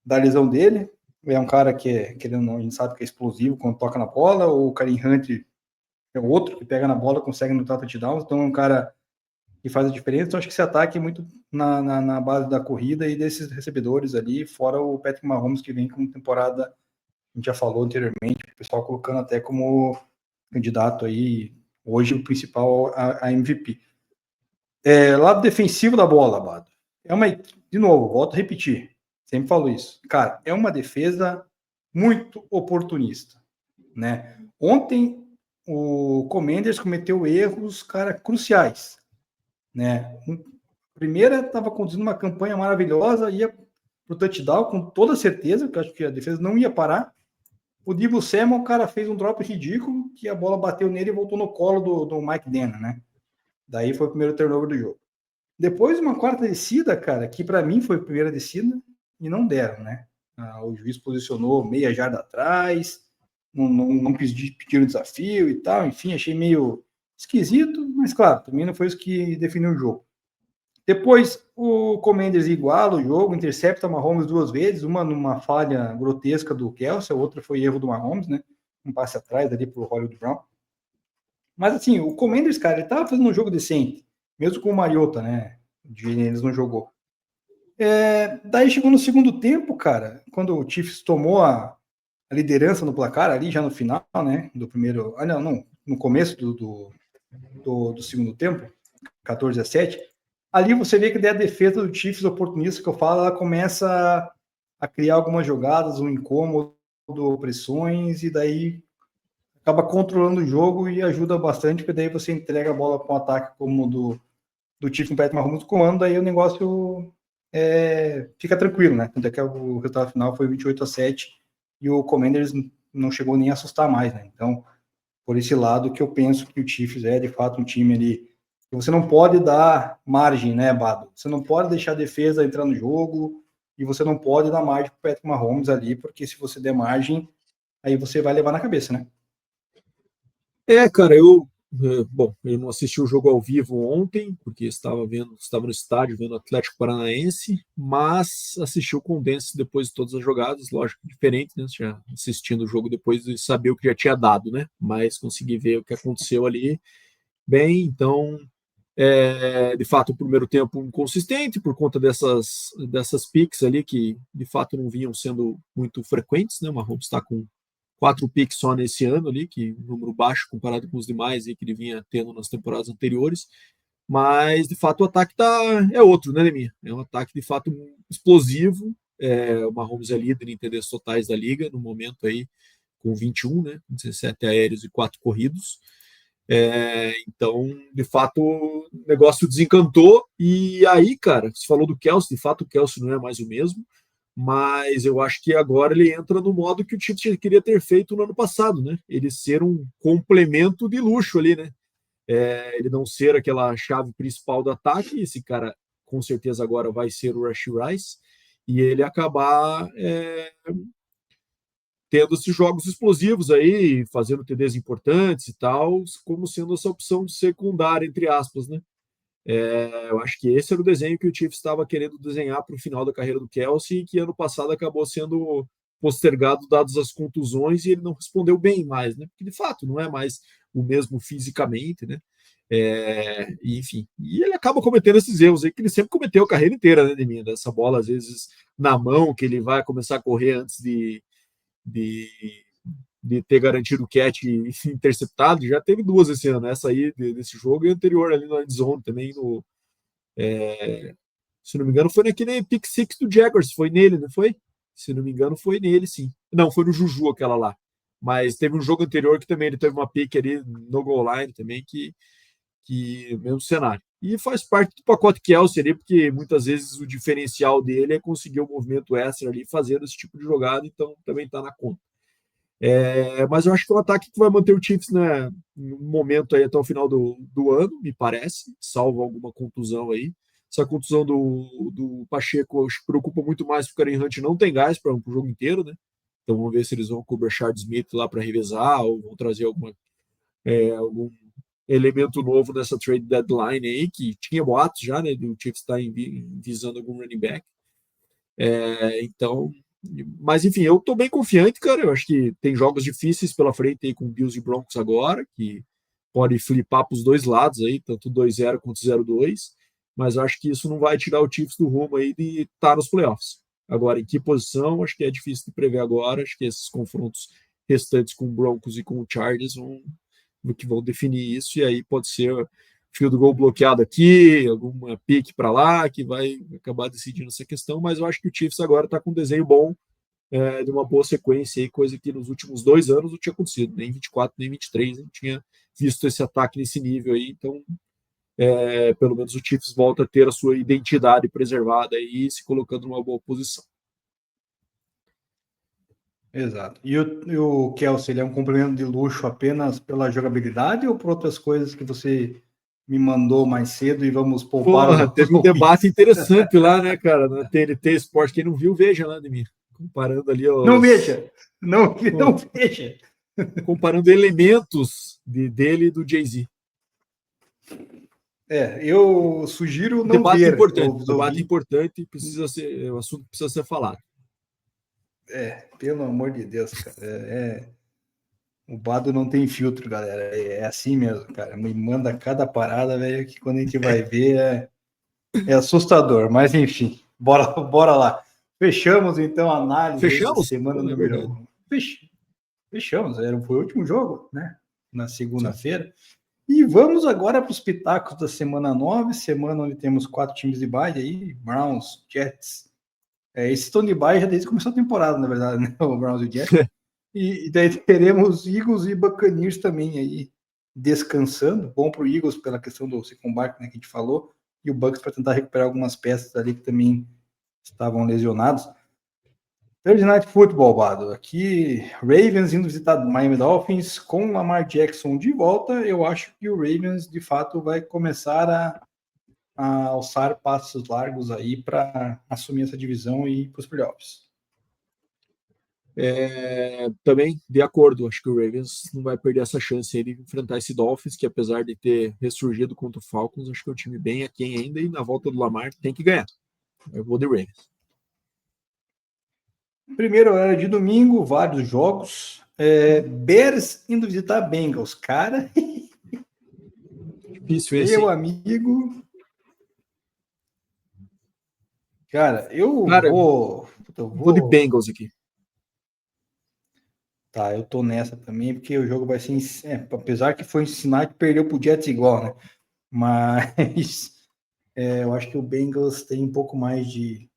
da lesão dele. É um cara que, querendo ou não, a gente sabe que é explosivo quando toca na bola, ou o Kareem Hunt é outro que pega na bola, consegue anotar touchdowns, então é um cara que faz a diferença. Então acho que esse ataque é muito na base da corrida e desses recebedores ali, fora o Patrick Mahomes, que vem com temporada, a gente já falou anteriormente, o pessoal colocando até como candidato aí, hoje o principal a MVP. Lado defensivo da bola, Bado. De novo, volto a repetir, sempre falo isso. Cara, é uma defesa muito oportunista, né? Ontem o Commanders cometeu erros, cara, cruciais, né? Primeira, estava conduzindo uma campanha maravilhosa, ia pro touchdown com toda certeza, porque eu acho que a defesa não ia parar. O Deebo Samuel, o cara fez um drop ridículo, que a bola bateu nele e voltou no colo do Mike Dana, né? Daí foi o primeiro turnover do jogo. Depois uma quarta descida, cara, que para mim foi a primeira descida e não deram, né? O juiz posicionou meia jarda atrás, não pediram desafio e tal, enfim, achei meio esquisito, mas claro, também não foi isso que definiu o jogo. Depois o Commanders iguala o jogo, intercepta o Mahomes 2 vezes, uma numa falha grotesca do Kelce, a outra foi erro do Mahomes, né? Um passe atrás ali pro Hollywood Brown. Mas assim, o Commanders, cara, ele tava fazendo um jogo decente, mesmo com o Mariota, né? Eles não jogou. Daí chegou no segundo tempo, cara, quando o Chiefs tomou a liderança no placar ali já no final, né? Do primeiro. Não, no começo do segundo tempo, 14-7. Ali você vê que a defesa do Chiefs oportunista que eu falo, ela começa a criar algumas jogadas, um incômodo, pressões, e daí acaba controlando o jogo e ajuda bastante, porque daí você entrega a bola para um ataque como do Chiefs no Patrick Mahomes comando, daí o negócio fica tranquilo, né? Tanto é que o resultado final foi 28-7 e o Commanders não chegou nem a assustar mais, né? Então, por esse lado que eu penso que o Chiefs é de fato um time ali que você não pode dar margem, né, Bado? Você não pode deixar a defesa entrar no jogo e você não pode dar margem para o Patrick Mahomes ali, porque se você der margem, aí você vai levar na cabeça, né? Cara, bom, eu não assisti o jogo ao vivo ontem, porque estava no estádio vendo o Atlético Paranaense, mas assisti o condense depois de todas as jogadas, lógico, diferente, né? Já assistindo o jogo depois de saber o que já tinha dado, né? Mas consegui ver o que aconteceu ali. Bem, então, de fato, o primeiro tempo inconsistente por conta dessas picks ali que, de fato, não vinham sendo muito frequentes, né? O Mahomes está com 4 picks só nesse ano ali, que um número baixo comparado com os demais aí que ele vinha tendo nas temporadas anteriores. Mas, de fato, o ataque é outro, né, Leminha? É um ataque, de fato, explosivo. O Mahomes é líder em TDs totais da liga, no momento aí, com 21, né? 17 aéreos e 4 corridos. Então, de fato, o negócio desencantou. E aí, cara, você falou do Kelce, de fato, o Kelce não é mais o mesmo. Mas eu acho que agora ele entra no modo que o Chiefs queria ter feito no ano passado, né? Ele ser um complemento de luxo ali, né? Ele não ser aquela chave principal do ataque. Esse cara, com certeza, agora vai ser o Rashee Rice. E ele acabar tendo esses jogos explosivos aí, fazendo TDs importantes e tal, como sendo essa opção secundária, entre aspas, né? Eu acho que esse era o desenho que o Chiefs estava querendo desenhar para o final da carreira do Kelce e que ano passado acabou sendo postergado dadas as contusões e ele não respondeu bem mais, né? Porque de fato não é mais o mesmo fisicamente, né? Enfim, e ele acaba cometendo esses erros aí que ele sempre cometeu a carreira inteira, né, Deminha? Dessa bola às vezes na mão que ele vai começar a correr antes de, de ter garantido o catch interceptado, já teve 2 esse ano, essa aí desse jogo e anterior ali no endzone também, se não me engano, foi naquele pick six do Jaguars, foi nele, não foi? Se não me engano, foi nele, sim. Não, foi no Juju aquela lá. Mas teve um jogo anterior que também ele teve uma pick ali no goal line também, que mesmo cenário. E faz parte do pacote Kelce ali, porque muitas vezes o diferencial dele é conseguir o movimento extra ali, fazendo esse tipo de jogada, então também está na conta. Mas eu acho que é um ataque que vai manter o Chiefs, né, no momento aí até o final do ano, me parece, salvo alguma contusão aí. Essa contusão do Pacheco acho que preocupa muito mais, porque o Kareem Hunt não tem gás para o jogo inteiro, né? Então vamos ver se eles vão com o Brashard Smith lá para revezar ou vão trazer algum elemento novo nessa trade deadline aí, que tinha boatos já, né? Do Chiefs estar visando algum running back. Então, mas enfim, eu tô bem confiante, cara. Eu acho que tem jogos difíceis pela frente aí com Bills e Broncos agora, que pode flipar para os dois lados aí, tanto 2-0 quanto 0-2. Mas eu acho que isso não vai tirar o Chiefs do rumo aí de estar nos playoffs. Agora, em que posição, acho que é difícil de prever agora. Acho que esses confrontos restantes com o Broncos e com o Chargers vão definir isso, e aí pode ser field goal bloqueado aqui, alguma pique para lá, que vai acabar decidindo essa questão, mas eu acho que o Chiefs agora está com um desenho bom, de uma boa sequência aí, coisa que nos últimos 2 anos não tinha acontecido, nem 24, nem 23, não tinha visto esse ataque nesse nível aí, então pelo menos o Chiefs volta a ter a sua identidade preservada e se colocando numa boa posição. Exato. E o Kelce, ele é um complemento de luxo apenas pela jogabilidade ou por outras coisas que você me mandou mais cedo e vamos poupar? Teve um debate interessante lá, né, cara, na TNT Esporte. Quem não viu, veja lá, Ademir. Comparando ali Não veja! Não veja! Comparando elementos dele e do Jay-Z. Eu sugiro não debate ver. Importante, debate importante, o assunto precisa ser falado. Pelo amor de Deus, cara. O Bado não tem filtro, galera. É assim mesmo, cara. Me manda cada parada, velho, que quando a gente vai ver é assustador. Mas enfim, bora lá. Fechamos então a análise. Fechamos? Semana número Fechamos, foi o último jogo, né? Na segunda-feira. E vamos agora para os pitacos da semana 9, semana onde temos 4 times de bye aí, Browns, Jets. Esses estão de bye já desde que começou a temporada, na verdade, né? O Browns e o Jets. E daí teremos Eagles e Buccaneers também aí descansando. Bom para o Eagles pela questão do second back, né, que a gente falou, e o Bucs para tentar recuperar algumas peças ali que também estavam lesionados. Thursday Night Football, Bado. Aqui, Ravens indo visitar Miami Dolphins com Lamar Jackson de volta. Eu acho que o Ravens, de fato, vai começar a alçar passos largos aí para assumir essa divisão e ir para os playoffs. Também, de acordo, acho que o Ravens não vai perder essa chance aí de enfrentar esse Dolphins, que apesar de ter ressurgido contra o Falcons, acho que é um time bem aquém ainda, e na volta do Lamar tem que ganhar. Eu vou de Ravens. Primeiro horário de domingo, vários jogos. Bears indo visitar Bengals. Cara, difícil esse. meu amigo. Cara, eu vou de Bengals aqui. Tá, eu tô nessa também, porque o jogo vai ser... apesar que foi ensinar que perdeu pro Jets igual, né? Mas eu acho que o Bengals tem um pouco mais de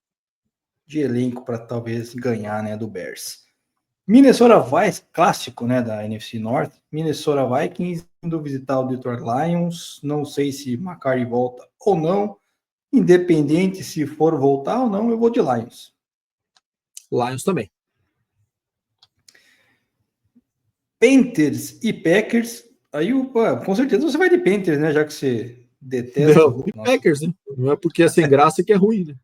elenco para talvez ganhar, né, do Bears. Minnesota Vikings, clássico, né, da NFC North. Minnesota Vikings indo visitar o Detroit Lions. Não sei se McCarthy volta ou não. Independente se for voltar ou não, eu vou de Lions. Lions também. Panthers e Packers. Aí, com certeza você vai de Panthers, né? Já que você detesta. Não, de Packers, né? Não é porque é sem graça que é ruim, né?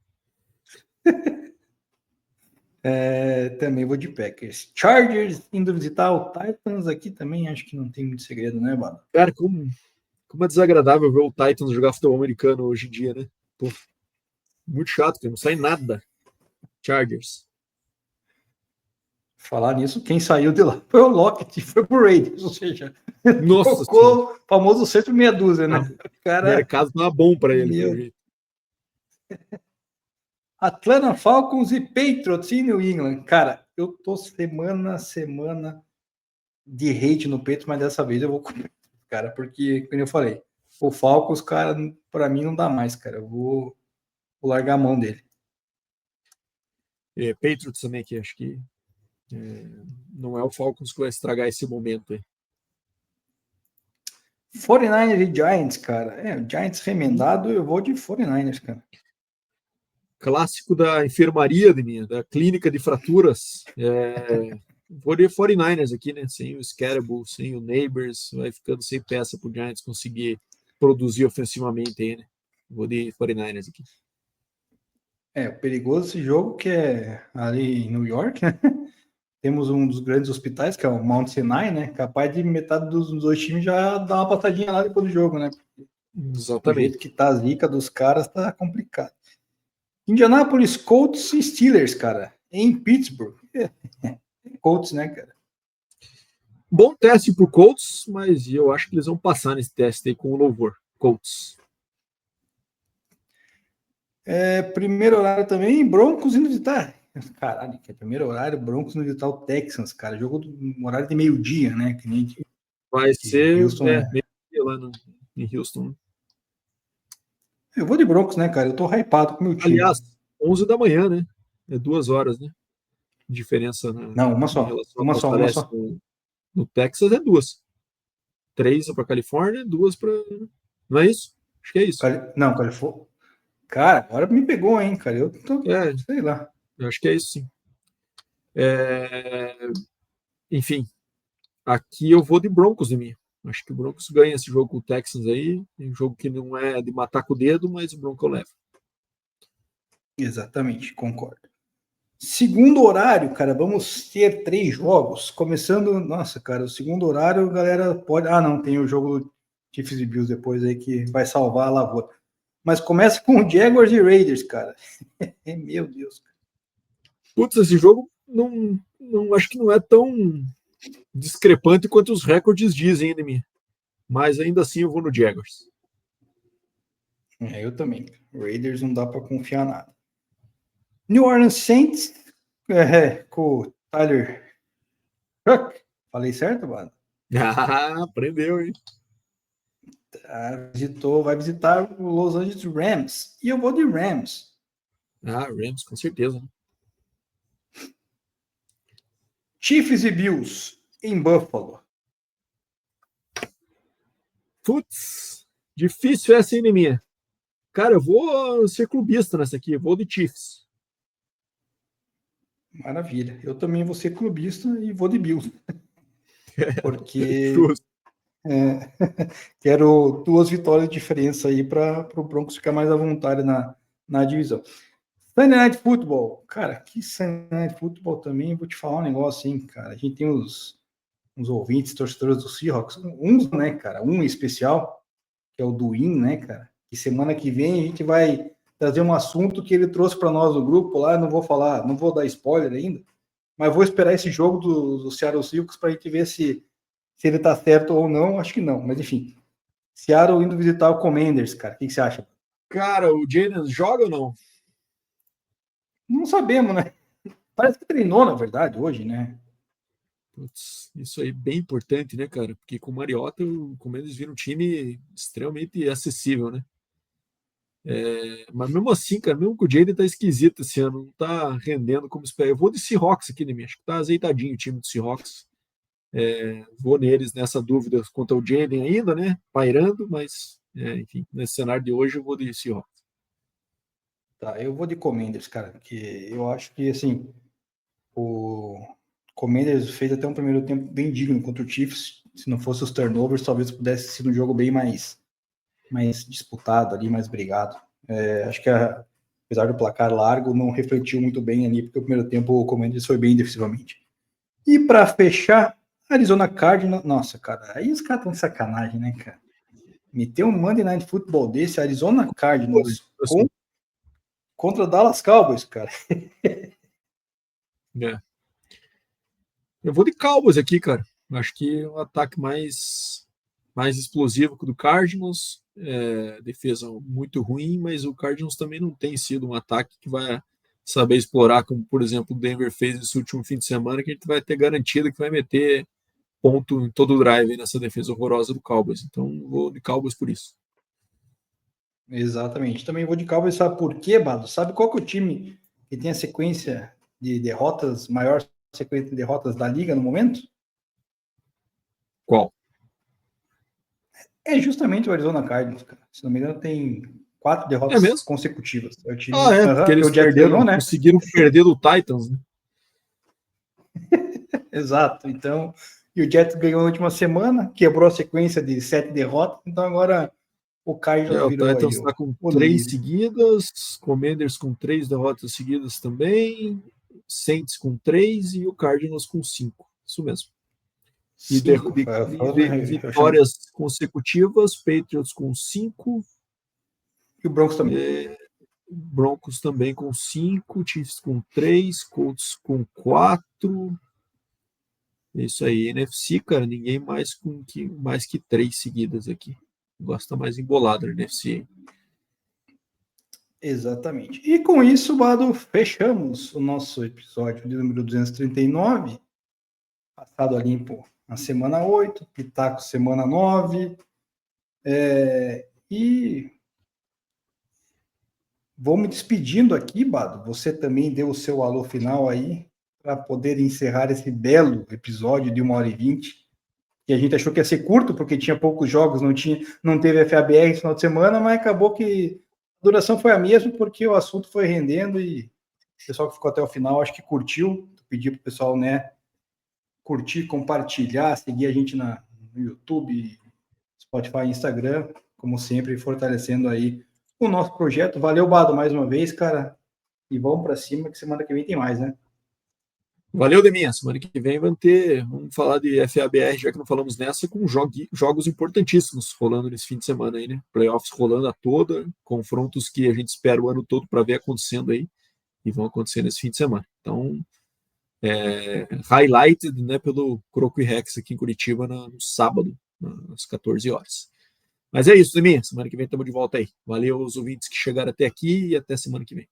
Também vou de Packers. Chargers indo visitar o Titans aqui também, acho que não tem muito segredo, né, Bado? Cara, como é desagradável ver o Titans jogar futebol americano hoje em dia, né? Pô, muito chato, não sai nada. Chargers. Falar nisso, quem saiu de lá foi o Lockett, foi pro Raiders, ou seja, Nossa, ficou o famoso centro meia dúzia, né? O mercado tava bom para ele, pelo jeito. Atlanta Falcons e Patriots em New England. Cara, eu tô semana a semana de hate no Patriots, mas dessa vez eu vou com cara, porque, como eu falei, o Falcons, cara, para mim não dá mais, cara. Eu vou largar a mão dele. Patriots também, que acho que não é o Falcons que vai estragar esse momento aí. 49ers e Giants, cara. O Giants remendado, eu vou de 49ers, cara. Clássico da enfermaria da clínica de fraturas. Vou de 49ers aqui, né? Sem o Scarabout, sem o Neighbors, vai ficando sem peça pro Giants conseguir produzir ofensivamente aí, né? Vou de 49ers aqui. Perigoso esse jogo que é ali em New York, né? Temos um dos grandes hospitais, que é o Mount Sinai, né? Capaz de metade dos dois times já dar uma passadinha lá depois do jogo, né? Exatamente. O jeito que tá a zica dos caras tá complicado. Indianapolis Colts e Steelers, cara, em Pittsburgh. Colts, né, cara? Bom teste pro Colts, mas eu acho que eles vão passar nesse teste aí com o louvor. Colts. Primeiro horário também, Broncos indo visitar. Caralho, que é primeiro horário, Broncos indo visitar o Texans, cara. Jogo do horário de meio-dia, né? Que nem vai ser Houston, meio-dia lá em Houston. Eu vou de Broncos, né, cara? Eu tô hypado com o meu time. Aliás, 11 da manhã, né? 2 horas, né? Diferença Não, uma só. Uma só. No Texas é 2. 3 para Califórnia, 2 para. Não é isso? Acho que é isso. Não, Califórnia. Cara, agora me pegou, hein, cara? Eu tô. Sei lá. Eu acho que é isso, sim. Enfim, aqui eu vou de Broncos de mim. Acho que o Broncos ganha esse jogo com o Texans aí. Um jogo que não é de matar com o dedo, mas o Broncos leva. Exatamente, concordo. Segundo horário, cara, vamos ter 3 jogos. Começando, nossa, cara, o segundo horário, galera pode. Não, tem o jogo do Chiefs e Bills depois aí que vai salvar a lavoura. Mas começa com o Jaguars e Raiders, cara. Meu Deus. Putz, esse jogo não acho que não é tão discrepante quanto os recordes dizem ainda, mim. Mas ainda assim eu vou no Jaguars. Eu também. Raiders não dá para confiar nada. New Orleans Saints com o Tyler Falei certo, mano? Ah, aprendeu, hein? Vai visitar o Los Angeles Rams. E eu vou de Rams. Ah, Rams, com certeza. Né? Chiefs e Bills em Buffalo. Putz, difícil essa, hein, minha? Cara, eu vou ser clubista nessa aqui. Eu vou de Chiefs. Maravilha. Eu também vou ser clubista e vou de Bills. Porque Justo. quero 2 vitórias de diferença aí para o Broncos ficar mais à vontade na divisão. Sunday Night Football. Cara, que Sunday Night Football também, vou te falar um negócio, hein, cara. A gente tem uns ouvintes, torcedores do Seahawks, uns, né, cara, um especial, que é o Duin, né, cara, que semana que vem a gente vai trazer um assunto que ele trouxe para nós no grupo lá, não vou dar spoiler ainda, mas vou esperar esse jogo do Seattle Seahawks para a gente ver se ele tá certo ou não, acho que não, mas enfim. Seattle indo visitar o Commanders, cara, o que você acha? Cara, o Jalen joga ou não? Não sabemos, né? Parece que treinou, na verdade, hoje, né? Putz, isso aí é bem importante, né, cara? Porque com o Mariota, o Commanders vira um time extremamente acessível, né? Mas mesmo assim, cara, mesmo que o Jalen tá esquisito esse ano, não tá rendendo como espera. Eu vou de Seahawks aqui, né, acho que tá azeitadinho o time do Seahawks. Vou neles nessa dúvida quanto ao Jalen ainda, né? Pairando, mas, enfim, nesse cenário de hoje eu vou de Seahawks. Tá, eu vou de Commanders, cara, porque eu acho que, assim, o Commanders fez até um primeiro tempo bem digno contra o Chiefs. Se não fosse os turnovers, talvez pudesse ser um jogo bem mais disputado ali, mais brigado. Acho que, apesar do placar largo, não refletiu muito bem ali, porque o primeiro tempo o Commanders foi bem defensivamente. E para fechar, Arizona Cardinals. Nossa, cara, aí os caras estão de sacanagem, né, cara? Meter um Monday Night Football desse, Arizona Cardinals contra Dallas Cowboys, cara. Eu vou de Cowboys aqui, cara. Acho que é um ataque mais explosivo que o do Cardinals. Defesa muito ruim, mas o Cardinals também não tem sido um ataque que vai saber explorar, como por exemplo o Denver fez nesse último fim de semana, que a gente vai ter garantido que vai meter ponto em todo o drive nessa defesa horrorosa do Cowboys. Então vou de Cowboys por isso. Exatamente. Também vou de Cowboys, sabe por quê, Bado? Sabe qual que é o time que tem a sequência de derrotas, maior sequência de derrotas da liga no momento? Qual? É justamente o Arizona Cardinals, cara. Se não me engano, tem 4 derrotas mesmo? consecutivas. É o time, porque eles o Jared ganhou, né? conseguiram perder do Titans, né? Exato. Então, e o Jets ganhou na última semana, quebrou a sequência de 7 derrotas, então agora o Cardinals virou o Titans aí está com o 3 líder. seguidas, Commanders com 3 derrotas seguidas também, Saints com 3 e o Cardinals com 5. Isso mesmo. E vitórias consecutivas, Patriots com 5. E o Broncos também. Broncos também com 5, Chiefs com 3, Colts com 4. Isso aí, NFC, cara, ninguém mais que 3 seguidas aqui. Gosta mais embolado na NFC. Exatamente. E com isso, Bado, fechamos o nosso episódio de número 239. Passado a limpo na semana 8, Pitaco semana 9. E vou me despedindo aqui, Bado. Você também deu o seu alô final aí para poder encerrar esse belo episódio de 1h20. E a gente achou que ia ser curto, porque tinha poucos jogos, não teve FABR esse final de semana, mas acabou que a duração foi a mesma, porque o assunto foi rendendo e o pessoal que ficou até o final, acho que curtiu. Pedi para o pessoal, né, curtir, compartilhar, seguir a gente no YouTube, Spotify, Instagram, como sempre, fortalecendo aí o nosso projeto. Valeu, Bado, mais uma vez, cara. E vamos para cima, que semana que vem tem mais, né? Valeu, Deminha. Semana que vem vamos falar de FABR, já que não falamos nessa, com jogos importantíssimos rolando nesse fim de semana aí, né? Playoffs rolando a toda, confrontos que a gente espera o ano todo para ver acontecendo aí, e vão acontecer nesse fim de semana. Então, highlighted, né, pelo Croco e Rex aqui em Curitiba no sábado, às 14 horas. Mas é isso, Deminha. Semana que vem estamos de volta aí. Valeu aos ouvintes que chegaram até aqui e até semana que vem.